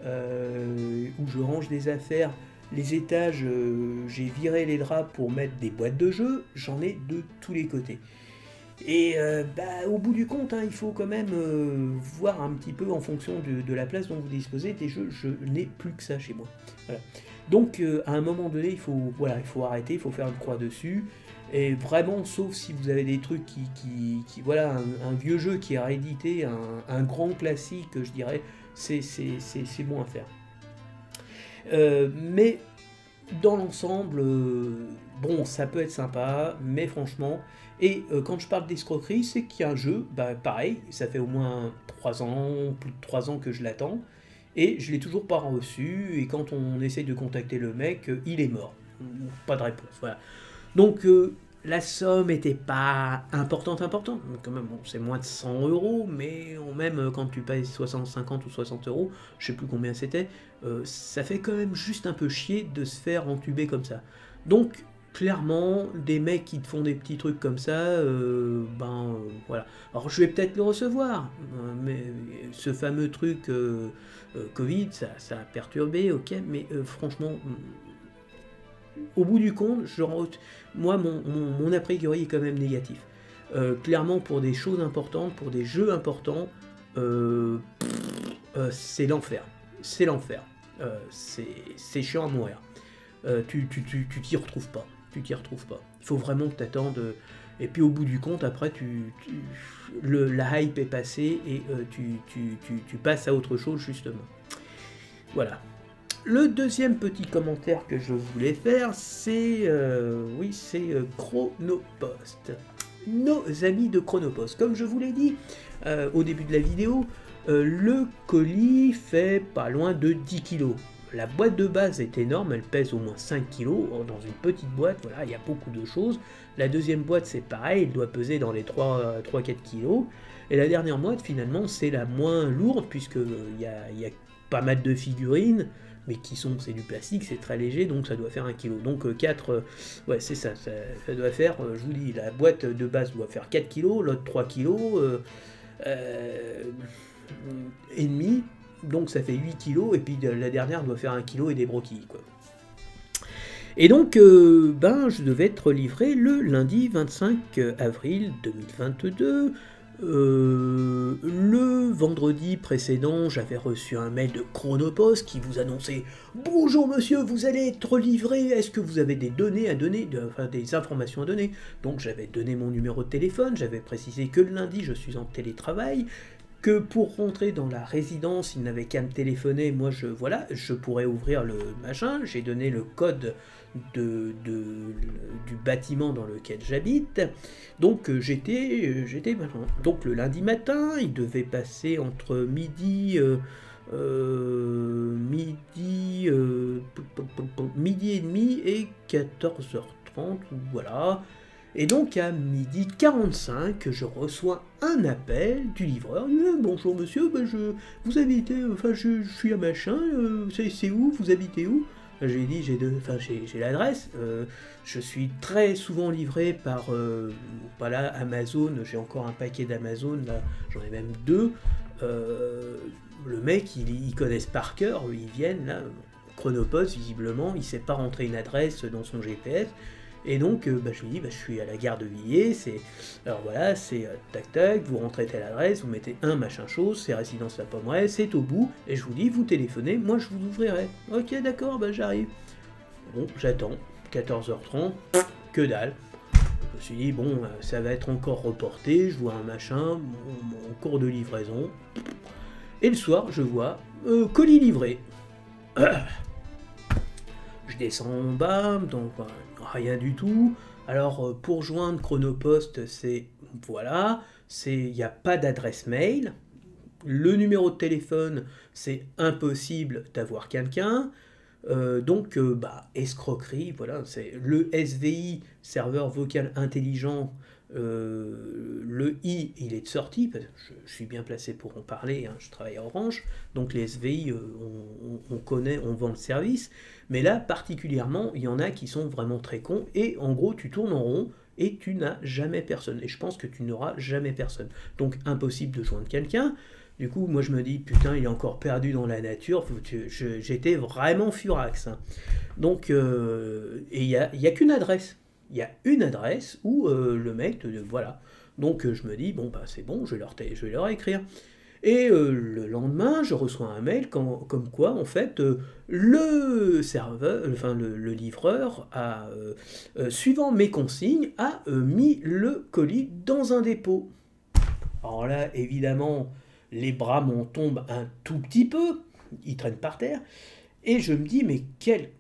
où je range des affaires. Les étages, j'ai viré les draps pour mettre des boîtes de jeux. J'en ai de tous les côtés. Et au bout du compte, il faut quand même voir un petit peu en fonction de la place dont vous disposez des jeux. Je n'ai plus que ça chez moi. Voilà. Donc à un moment donné, il faut arrêter, il faut faire une croix dessus. Et vraiment, sauf si vous avez des trucs voilà, un vieux jeu qui est réédité, un grand classique, je dirais, c'est bon à faire. Mais dans l'ensemble, bon, ça peut être sympa, mais franchement, et quand je parle d'escroquerie, c'est qu'il y a un jeu, pareil, ça fait au moins 3 ans, plus de 3 ans que je l'attends, et je l'ai toujours pas reçu, et quand on essaye de contacter le mec, il est mort. Pas de réponse, voilà. Donc la somme était pas importante, quand même, bon, c'est moins de 100 €, mais même quand tu payes 60, 50 ou 60 €, je sais plus combien c'était, ça fait quand même juste un peu chier de se faire entuber comme ça. Donc clairement, des mecs qui te font des petits trucs comme ça, voilà. Alors je vais peut-être le recevoir, mais ce fameux truc Covid, ça a perturbé, ok, mais franchement, au bout du compte, moi mon a priori est quand même négatif. Clairement, pour des choses importantes, pour des jeux importants, c'est l'enfer. C'est l'enfer. C'est chiant à mourir. Tu t'y retrouves pas. Tu t'y retrouves pas. Il faut vraiment que tu attendes. Et puis au bout du compte, après, la hype est passée et tu passes à autre chose, justement. Voilà. Le deuxième petit commentaire que je voulais faire, c'est Chronopost. Nos amis de Chronopost. Comme je vous l'ai dit au début de la vidéo, le colis fait pas loin de 10 kg. La boîte de base est énorme, elle pèse au moins 5 kg dans une petite boîte, voilà, il y a beaucoup de choses. La deuxième boîte c'est pareil, elle doit peser dans les 3-4 kg. Et la dernière boîte finalement c'est la moins lourde puisqu'il y a pas mal de figurines, mais c'est du plastique, c'est très léger, donc ça doit faire 1 kg. Donc 4, ouais c'est ça doit faire, je vous dis, la boîte de base doit faire 4 kg, l'autre 3 kg, et demi. Donc ça fait 8 kg, et puis la dernière doit faire 1 kg et des broquilles, quoi. Et donc, je devais être livré le lundi 25 avril 2022. Le vendredi précédent, j'avais reçu un mail de Chronopost qui vous annonçait «Bonjour monsieur, vous allez être livré, est-ce que vous avez des données à donner, enfin des informations à donner?» Donc j'avais donné mon numéro de téléphone, j'avais précisé que le lundi je suis en télétravail, que pour rentrer dans la résidence, il n'avait qu'à me téléphoner, moi je pourrais ouvrir le machin, j'ai donné le code du bâtiment dans lequel j'habite, donc donc le lundi matin, il devait passer entre midi et demi et 14h30, voilà. Et donc à 12h45, je reçois un appel du livreur. Bonjour monsieur, vous habitez, enfin je suis à machin, c'est où, vous habitez où? J'ai dit j'ai l'adresse. Je suis très souvent livré par voilà, Amazon. J'ai encore un paquet d'Amazon, là j'en ai même deux. Le mec, ils connaissent par cœur, ils viennent là. Chronopost, visiblement, il sait pas rentrer une adresse dans son GPS. Et donc, je lui dis, je suis à la gare de Villiers, alors voilà, c'est tac tac, vous rentrez telle adresse, vous mettez un machin chose, c'est résidence La Pommeraye, c'est au bout, et je vous dis, vous téléphonez, moi je vous ouvrirai. Ok, d'accord, j'arrive. Bon, j'attends, 14h30, que dalle. Je me suis dit, bon, ça va être encore reporté, je vois un machin, mon cours de livraison. Et le soir, je vois, colis livré. Je descends en bas, donc rien du tout. Alors pour joindre Chronopost, voilà, il n'y a pas d'adresse mail. Le numéro de téléphone, c'est impossible d'avoir quelqu'un. Donc escroquerie, voilà, c'est le SVI, serveur vocal intelligent. Le I, il est de sortie, parce que je suis bien placé pour en parler, hein, je travaille à Orange, donc les SVI, on connaît, on vend le service, mais là, particulièrement, il y en a qui sont vraiment très cons, et en gros, tu tournes en rond, et tu n'as jamais personne, et je pense que tu n'auras jamais personne. Donc, impossible de joindre quelqu'un. Du coup, moi, je me dis, putain, il est encore perdu dans la nature, j'étais vraiment furax. Hein. Donc, et il n'y a qu'une adresse. Il y a une adresse où le mec, voilà. Donc je me dis, bon, c'est bon, je vais leur écrire. Et le lendemain, je reçois un mail comme quoi, en fait, le serveur, enfin le livreur, suivant mes consignes, a mis le colis dans un dépôt. Alors là, évidemment, les bras m'en tombent un tout petit peu, ils traînent par terre, et je me dis, mais quel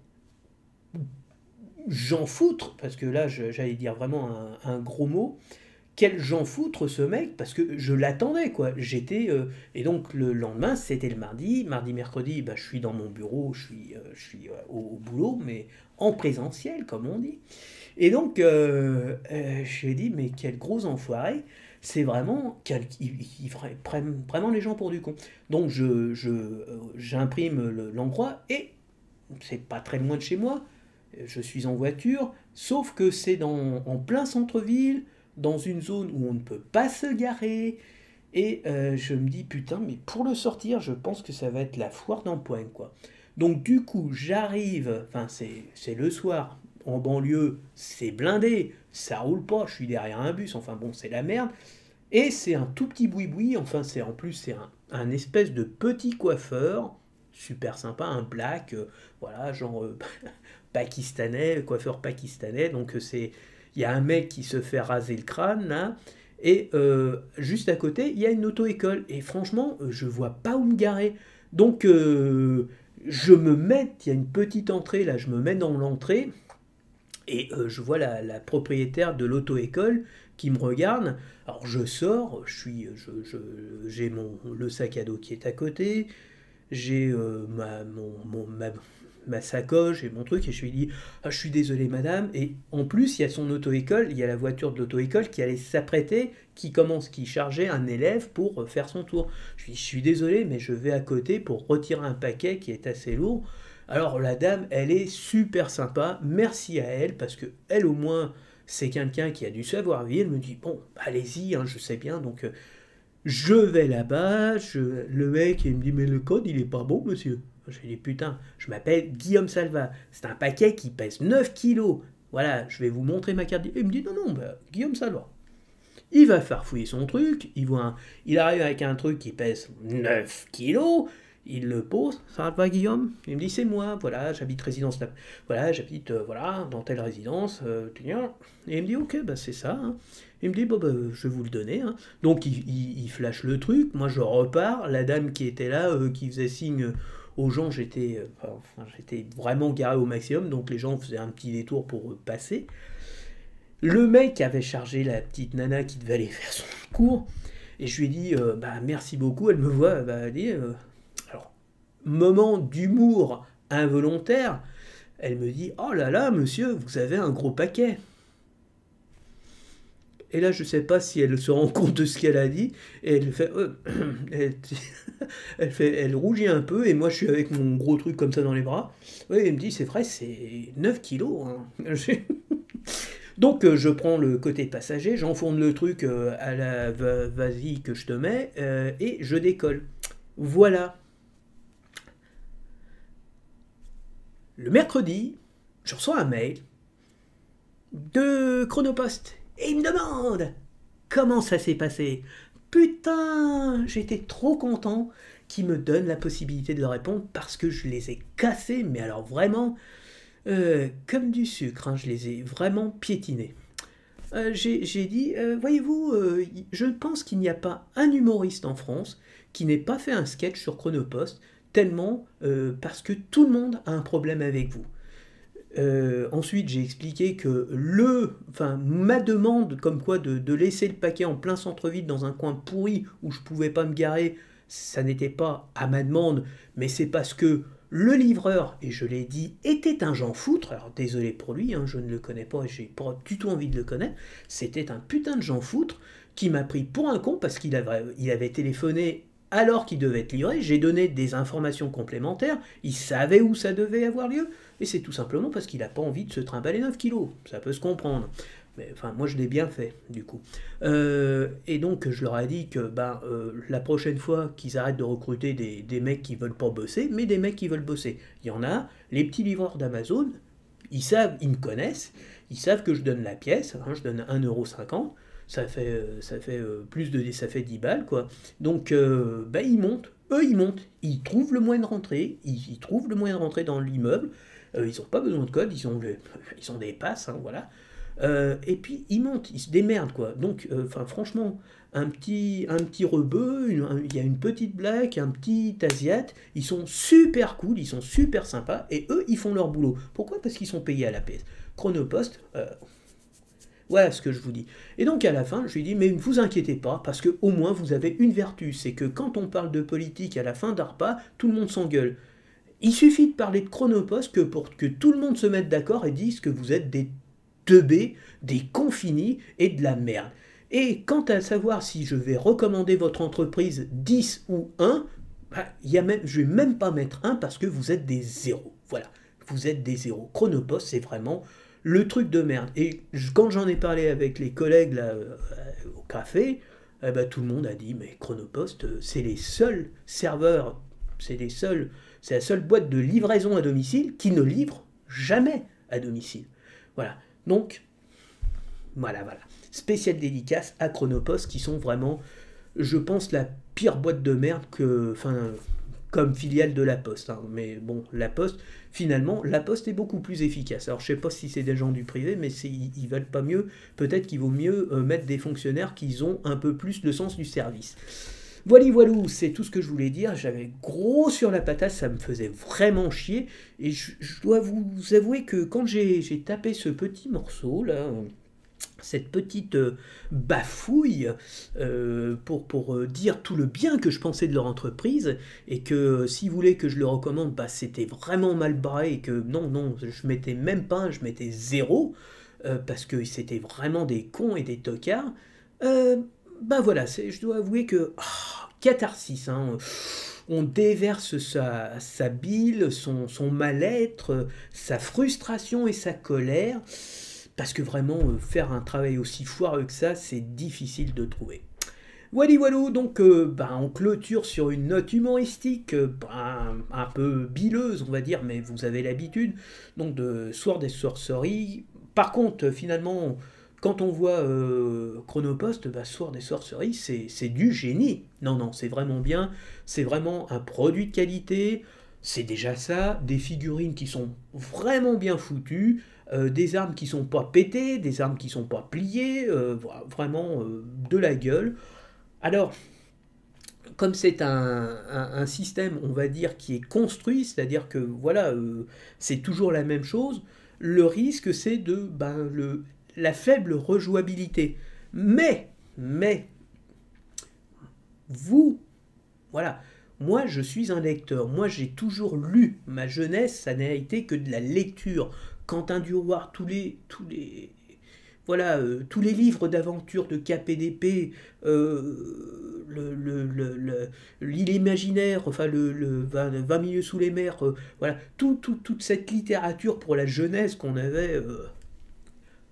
j'en foutre, parce que là j'allais dire vraiment un gros mot, quel j'en foutre ce mec, parce que je l'attendais quoi, et donc le lendemain c'était le mardi, mercredi, je suis dans mon bureau, je suis au boulot, mais en présentiel comme on dit, et donc j'ai dit mais quel gros enfoiré, c'est vraiment il prennent vraiment les gens pour du con. Donc j'imprime l'endroit, et c'est pas très loin de chez moi, je suis en voiture, sauf que c'est en plein centre-ville, dans une zone où on ne peut pas se garer, et je me dis, putain, mais pour le sortir, je pense que ça va être la foire d'empoigne, quoi. Donc du coup, j'arrive, enfin c'est le soir, en banlieue, c'est blindé, ça roule pas, je suis derrière un bus, enfin bon, c'est la merde, et c'est un tout petit boui-boui, enfin c'est un espèce de petit coiffeur, super sympa, un black, voilà, genre pakistanais, coiffeur pakistanais, donc il y a un mec qui se fait raser le crâne là, et juste à côté il y a une auto-école, et franchement je vois pas où me garer, donc je me mets, il y a une petite entrée là, je me mets dans l'entrée, et je vois la propriétaire de l'auto-école qui me regarde. Alors je sors, j'ai le sac à dos qui est à côté, j'ai ma sacoche et mon truc, et je lui dis je suis désolé madame, et en plus il y a son auto-école, il y a la voiture de l'auto-école qui allait s'apprêter, qui chargeait un élève pour faire son tour. Je lui dis je suis désolé mais je vais à côté pour retirer un paquet qui est assez lourd. Alors la dame, elle est super sympa, merci à elle, parce que elle au moins c'est quelqu'un qui a du savoir-vivre. Elle me dit bon allez-y, hein, je sais bien, donc je vais là-bas, le mec il me dit mais le code il est pas bon monsieur. Je lui dis putain, je m'appelle Guillaume Salva, c'est un paquet qui pèse 9 kilos, voilà, je vais vous montrer ma carte. Il me dit non, Guillaume Salva. Il va farfouiller son truc, il arrive avec un truc qui pèse 9 kilos, il le pose, ça va pas Guillaume? Il me dit c'est moi, voilà, j'habite voilà, j'habite voilà, dans telle résidence, et il me dit ok, bah c'est ça, hein. Il me dit bon bah je vais vous le donner, hein. Donc il flash le truc, moi je repars, la dame qui était là, qui faisait signe aux gens, j'étais vraiment garé au maximum, donc les gens faisaient un petit détour pour passer. Le mec avait chargé la petite nana qui devait aller faire son cours, et je lui ai dit bah merci beaucoup, elle me voit, bah elle dit alors moment d'humour involontaire, elle me dit oh là là monsieur, vous avez un gros paquet. Et là, je ne sais pas si elle se rend compte de ce qu'elle a dit, et elle fait, elle, elle rougit un peu, et moi je suis avec mon gros truc comme ça dans les bras. Oui, elle me dit, c'est vrai, c'est 9 kilos, hein. Donc je prends le côté passager, j'enfourne le truc à la vas-y que je te mets, et je décolle. Voilà. Le mercredi, je reçois un mail de Chronopost. Et il me demande comment ça s'est passé. Putain, j'étais trop content qu'ils me donnent la possibilité de leur répondre parce que je les ai cassés, mais alors vraiment comme du sucre, hein, je les ai vraiment piétinés. J'ai dit, voyez-vous, je pense qu'il n'y a pas un humoriste en France qui n'ait pas fait un sketch sur Chronopost, tellement parce que tout le monde a un problème avec vous. Ensuite, j'ai expliqué que ma demande comme quoi de laisser le paquet en plein centre-ville dans un coin pourri où je pouvais pas me garer, ça n'était pas à ma demande, mais c'est parce que le livreur, et je l'ai dit, était un Jean Foutre. Alors désolé pour lui, hein, je ne le connais pas et j'ai pas du tout envie de le connaître. C'était un putain de Jean Foutre qui m'a pris pour un con parce qu'il avait téléphoné alors qu'il devait être livré. J'ai donné des informations complémentaires, il savait où ça devait avoir lieu. Et c'est tout simplement parce qu'il n'a pas envie de se trimballer 9 kilos. Ça peut se comprendre. Mais enfin, moi je l'ai bien fait, du coup. Et donc je leur ai dit que la prochaine fois qu'ils arrêtent de recruter des mecs qui veulent pas bosser, mais des mecs qui veulent bosser. Il y en a, les petits livreurs d'Amazon, ils me connaissent, ils savent que je donne la pièce, hein, je donne 1,50 €. Ça fait 10 balles, quoi. Donc, ils montent. Eux, ils montent. Ils trouvent le moyen de rentrer. Ils trouvent le moyen de rentrer dans l'immeuble. Ils n'ont pas besoin de code. Ils ont des passes, hein, voilà. Et puis, ils montent. Ils se démerdent, quoi. Donc, franchement, un petit rebeu, il y a une petite blague, un petit asiate. Ils sont super cool. Ils sont super sympas. Et eux, ils font leur boulot. Pourquoi? Parce qu'ils sont payés à la pièce. Chronopost... voilà ce que je vous dis. Et donc à la fin, je lui dis, mais ne vous inquiétez pas, parce que au moins vous avez une vertu, c'est que quand on parle de politique à la fin d'un repas, tout le monde s'engueule. Il suffit de parler de Chronopost pour que tout le monde se mette d'accord et dise que vous êtes des teubés, des cons finis et de la merde. Et quant à savoir si je vais recommander votre entreprise 10 ou 1, je vais même pas mettre 1 parce que vous êtes des zéros. Voilà, vous êtes des zéros. Chronopost, c'est vraiment... le truc de merde. Et quand j'en ai parlé avec les collègues là, au café, tout le monde a dit mais Chronopost, c'est les seuls serveurs, c'est la seule boîte de livraison à domicile qui ne livre jamais à domicile. Voilà. Donc, voilà. Spéciale dédicace à Chronopost qui sont vraiment, je pense, la pire boîte de merde comme filiale de La Poste. Hein. Mais bon, La Poste, finalement, La Poste est beaucoup plus efficace. Alors, je sais pas si c'est des gens du privé, mais ils valent pas mieux. Peut-être qu'il vaut mieux mettre des fonctionnaires qui ont un peu plus le sens du service. Voilou, c'est tout ce que je voulais dire. J'avais gros sur la patate, ça me faisait vraiment chier. Et je dois vous avouer que quand j'ai tapé ce petit morceau, là... cette petite bafouille pour dire tout le bien que je pensais de leur entreprise et que s'ils voulaient que je le recommande, c'était vraiment mal barré et que non, je mettais même pas 1, je mettais 0 parce que c'était vraiment des cons et des tocards. Voilà, je dois avouer que catharsis, hein, on déverse sa bile, son mal-être, sa frustration et sa colère. Parce que vraiment, faire un travail aussi foireux que ça, c'est difficile de trouver. Voilou, donc on clôture sur une note humoristique, un peu bileuse, on va dire, mais vous avez l'habitude, donc de Sword and Sorcery. Par contre, finalement, quand on voit Chronopost, bah, Sword et Sorcery, c'est du génie. Non, non, c'est vraiment bien. C'est vraiment un produit de qualité. C'est déjà ça. Des figurines qui sont vraiment bien foutues. Des armes qui sont pas pétées. Des armes qui sont pas pliées. Vraiment de la gueule. Alors, comme c'est un système, on va dire, qui est construit, c'est-à-dire que voilà, c'est toujours la même chose, le risque c'est de la faible rejouabilité. Mais, vous, voilà, moi je suis un lecteur, moi j'ai toujours lu, ma jeunesse ça n'a été que de la lecture. Quentin Durward, voilà, tous les livres d'aventure de KPDP, l'île imaginaire, enfin le 20 milieux sous les mers, voilà, toute cette littérature pour la jeunesse qu'on avait,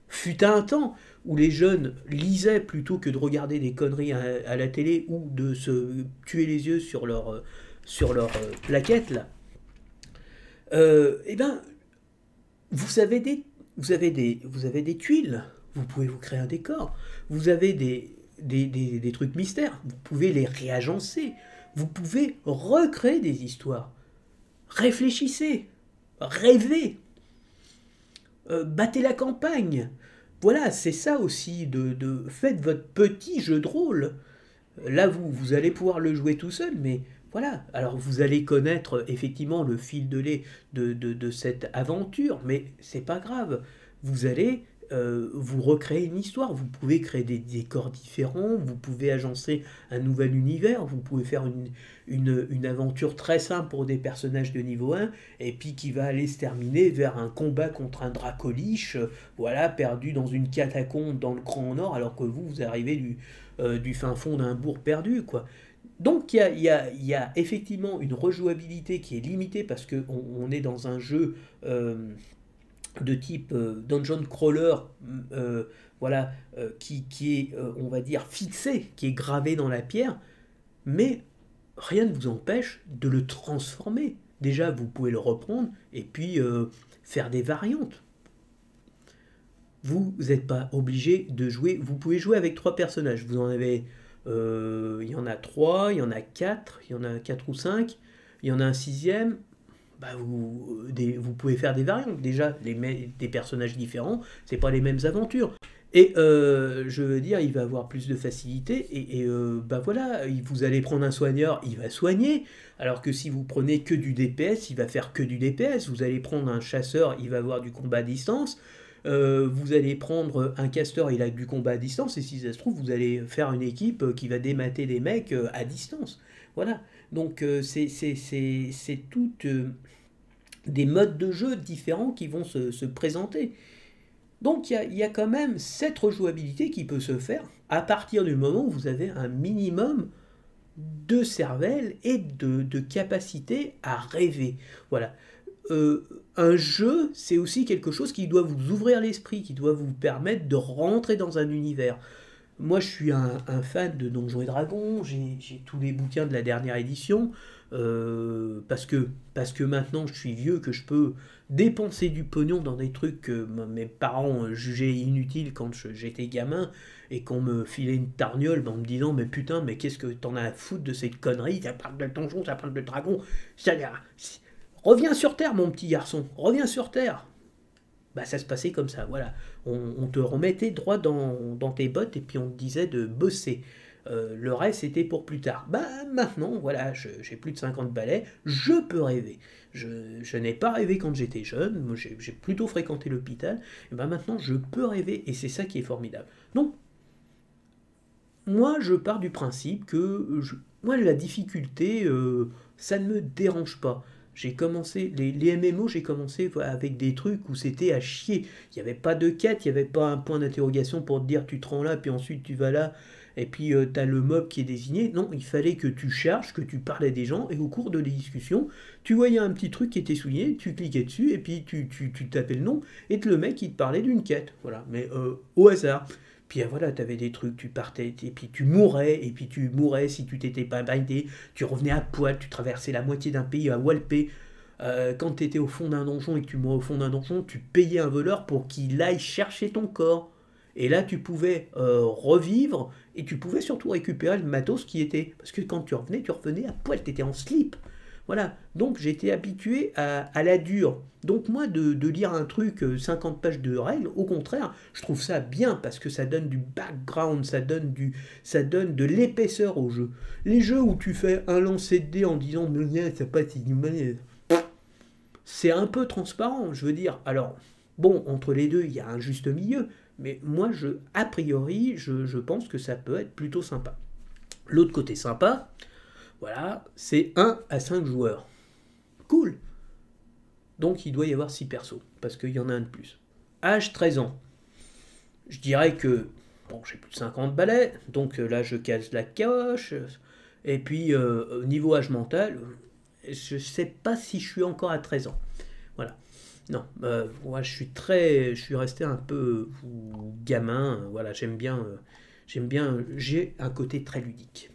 fut un temps où les jeunes lisaient plutôt que de regarder des conneries à la télé ou de se tuer les yeux sur leur plaquette là. Eh ben, vous avez des tuiles, vous pouvez vous créer un décor, vous avez des trucs mystères, vous pouvez les réagencer, vous pouvez recréer des histoires. Réfléchissez, rêvez, battez la campagne. Voilà, c'est ça aussi, faites votre petit jeu de rôle. Là, vous allez pouvoir le jouer tout seul, mais voilà. Alors, vous allez connaître effectivement le fil de lait de cette aventure, mais c'est pas grave. Vous allez vous recréer une histoire. Vous pouvez créer des décors différents, vous pouvez agencer un nouvel univers, vous pouvez faire une aventure très simple pour des personnages de niveau 1, et puis qui va aller se terminer vers un combat contre un dracoliche, voilà, perdu dans une catacombe dans le Grand Nord, alors que vous arrivez du fin fond d'un bourg perdu, quoi. Donc il y a effectivement une rejouabilité qui est limitée parce qu'on est dans un jeu de type dungeon crawler, voilà, qui est, on va dire, fixé, qui est gravé dans la pierre, mais rien ne vous empêche de le transformer. Déjà, vous pouvez le reprendre et puis faire des variantes. Vous n'êtes pas obligé de jouer. Vous pouvez jouer avec 3 personnages. Vous en avez. Il y en a 3, il y en a 4, il y en a 4 ou 5, il y en a un sixième. Bah vous pouvez faire des variantes. Déjà, des personnages différents, c'est pas les mêmes aventures. Et je veux dire, il va avoir plus de facilité. Et bah voilà, vous allez prendre un soigneur, il va soigner. Alors que si vous prenez que du DPS, il va faire que du DPS. Vous allez prendre un chasseur, il va avoir du combat à distance. Vous allez prendre un casteur, il a du combat à distance. Et si ça se trouve, vous allez faire une équipe qui va démater des mecs à distance. Voilà. Donc c'est toutes des modes de jeu différents qui vont se présenter. Donc il y a quand même cette rejouabilité qui peut se faire à partir du moment où vous avez un minimum de cervelle et de capacité à rêver. Voilà. Un jeu, c'est aussi quelque chose qui doit vous ouvrir l'esprit, qui doit vous permettre de rentrer dans un univers. Moi, je suis un fan de Donjons et Dragons, j'ai tous les bouquins de la dernière édition, parce que maintenant je suis vieux, que je peux dépenser du pognon dans des trucs que mes parents jugeaient inutiles quand j'étais gamin, et qu'on me filait une tarniole en me disant mais putain, mais qu'est-ce que t'en as à foutre de cette connerie, ça parle de donjons, ça parle de dragons, reviens sur Terre mon petit garçon, reviens sur Terre. Bah ça se passait comme ça, voilà. On te remettait droit dans tes bottes et puis on te disait de bosser. Le reste c'était pour plus tard. Bah maintenant, voilà, j'ai plus de 50 balais, je peux rêver. Je n'ai pas rêvé quand j'étais jeune, moi j'ai plutôt fréquenté l'hôpital, et bah maintenant je peux rêver et c'est ça qui est formidable. Donc, moi je pars du principe que moi la difficulté, ça ne me dérange pas. J'ai commencé, les MMO, j'ai commencé avec des trucs où c'était à chier. Il n'y avait pas de quête, il n'y avait pas un point d'interrogation pour te dire tu te rends là, puis ensuite tu vas là, et puis tu as le mob qui est désigné. Non, il fallait que tu charges, que tu parlais des gens, et au cours de les discussions, tu voyais un petit truc qui était souligné, tu cliquais dessus, et puis tu tapais le nom, et le mec il te parlait d'une quête. Voilà, mais au hasard. Puis voilà, t'avais des trucs, tu partais, et puis tu mourais, si tu t'étais pas bindé, tu revenais à poil, tu traversais la moitié d'un pays à walper. Quand t'étais au fond d'un donjon et que tu mourais au fond d'un donjon, tu payais un voleur pour qu'il aille chercher ton corps. Et là, tu pouvais revivre, et tu pouvais surtout récupérer le matos qui était... Parce que quand tu revenais à poil, tu étais en slip. Voilà, donc j'étais habitué à la dure. Donc moi, de lire un truc, 50 pages de règles, au contraire, je trouve ça bien, parce que ça donne du background, ça donne de l'épaisseur au jeu. Les jeux où tu fais un lancer de dés en disant mais ça passe, c'est un peu transparent, je veux dire. Alors, bon, entre les deux, il y a un juste milieu, mais moi, a priori, je pense que ça peut être plutôt sympa. L'autre côté sympa, voilà, c'est 1 à 5 joueurs. Cool. Donc il doit y avoir 6 persos, parce qu'il y en a un de plus. Âge 13 ans. Je dirais que, bon, j'ai plus de 50 balais, donc là je casse la coche. Et puis, niveau âge mental, je sais pas si je suis encore à 13 ans. Voilà. Non, moi je suis resté un peu gamin, voilà, j'ai un côté très ludique.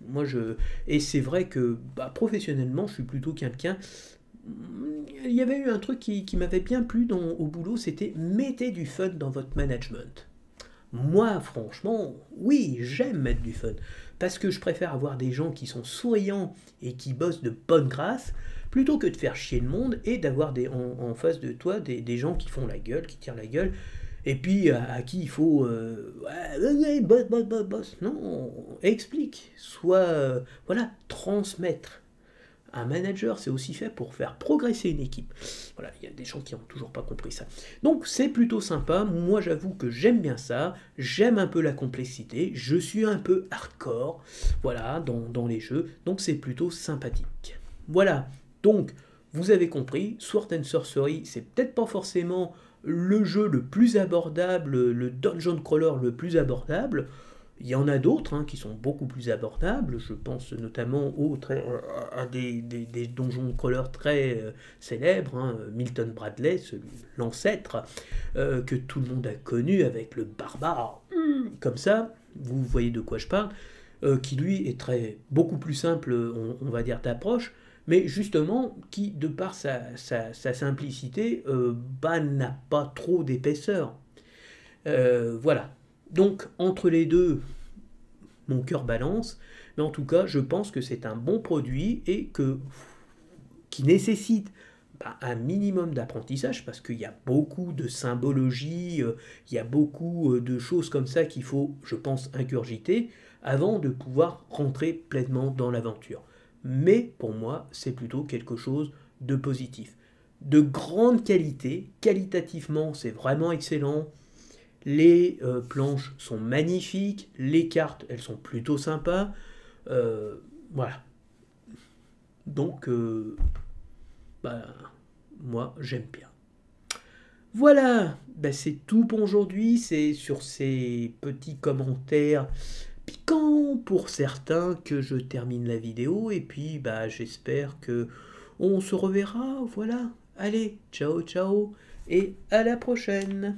Et c'est vrai que professionnellement, je suis plutôt quelqu'un. Il y avait eu un truc qui m'avait bien plu au boulot, c'était mettez du fun dans votre management. Moi, franchement, oui, j'aime mettre du fun. Parce que je préfère avoir des gens qui sont souriants et qui bossent de bonne grâce, plutôt que de faire chier le monde et d'avoir en face de toi des gens qui font la gueule, qui tirent la gueule, et puis à qui il faut... ouais, boss, boss, boss, boss. Non, explique. Voilà, transmettre. Un manager, c'est aussi fait pour faire progresser une équipe. Voilà, il y a des gens qui n'ont toujours pas compris ça. Donc c'est plutôt sympa, moi j'avoue que j'aime bien ça, j'aime un peu la complexité, je suis un peu hardcore, voilà, dans les jeux, donc c'est plutôt sympathique. Voilà, donc vous avez compris, Sword and Sorcery, c'est peut-être pas forcément le jeu le plus abordable, le dungeon crawler le plus abordable. Il y en a d'autres qui sont beaucoup plus abordables, je pense notamment à des donjons crawlers très célèbres, Milton Bradley, l'ancêtre que tout le monde a connu avec le barbare, comme ça, vous voyez de quoi je parle, qui lui est beaucoup plus simple, on va dire, d'approche, mais justement qui, de par sa simplicité, n'a pas trop d'épaisseur. Voilà. Donc, entre les deux, mon cœur balance, mais en tout cas, je pense que c'est un bon produit et qui nécessite un minimum d'apprentissage, parce qu'il y a beaucoup de symbologie, il y a beaucoup de choses comme ça qu'il faut, je pense, ingurgiter avant de pouvoir rentrer pleinement dans l'aventure. Mais pour moi, c'est plutôt quelque chose de positif. De grande qualité, qualitativement, c'est vraiment excellent. Les planches sont magnifiques, les cartes, elles sont plutôt sympas. Voilà. Donc, moi, j'aime bien. Voilà, c'est tout pour aujourd'hui. C'est sur ces petits commentaires piquants pour certains que je termine la vidéo. Et puis, j'espère que on se reverra. Voilà. Allez, ciao, ciao. Et à la prochaine.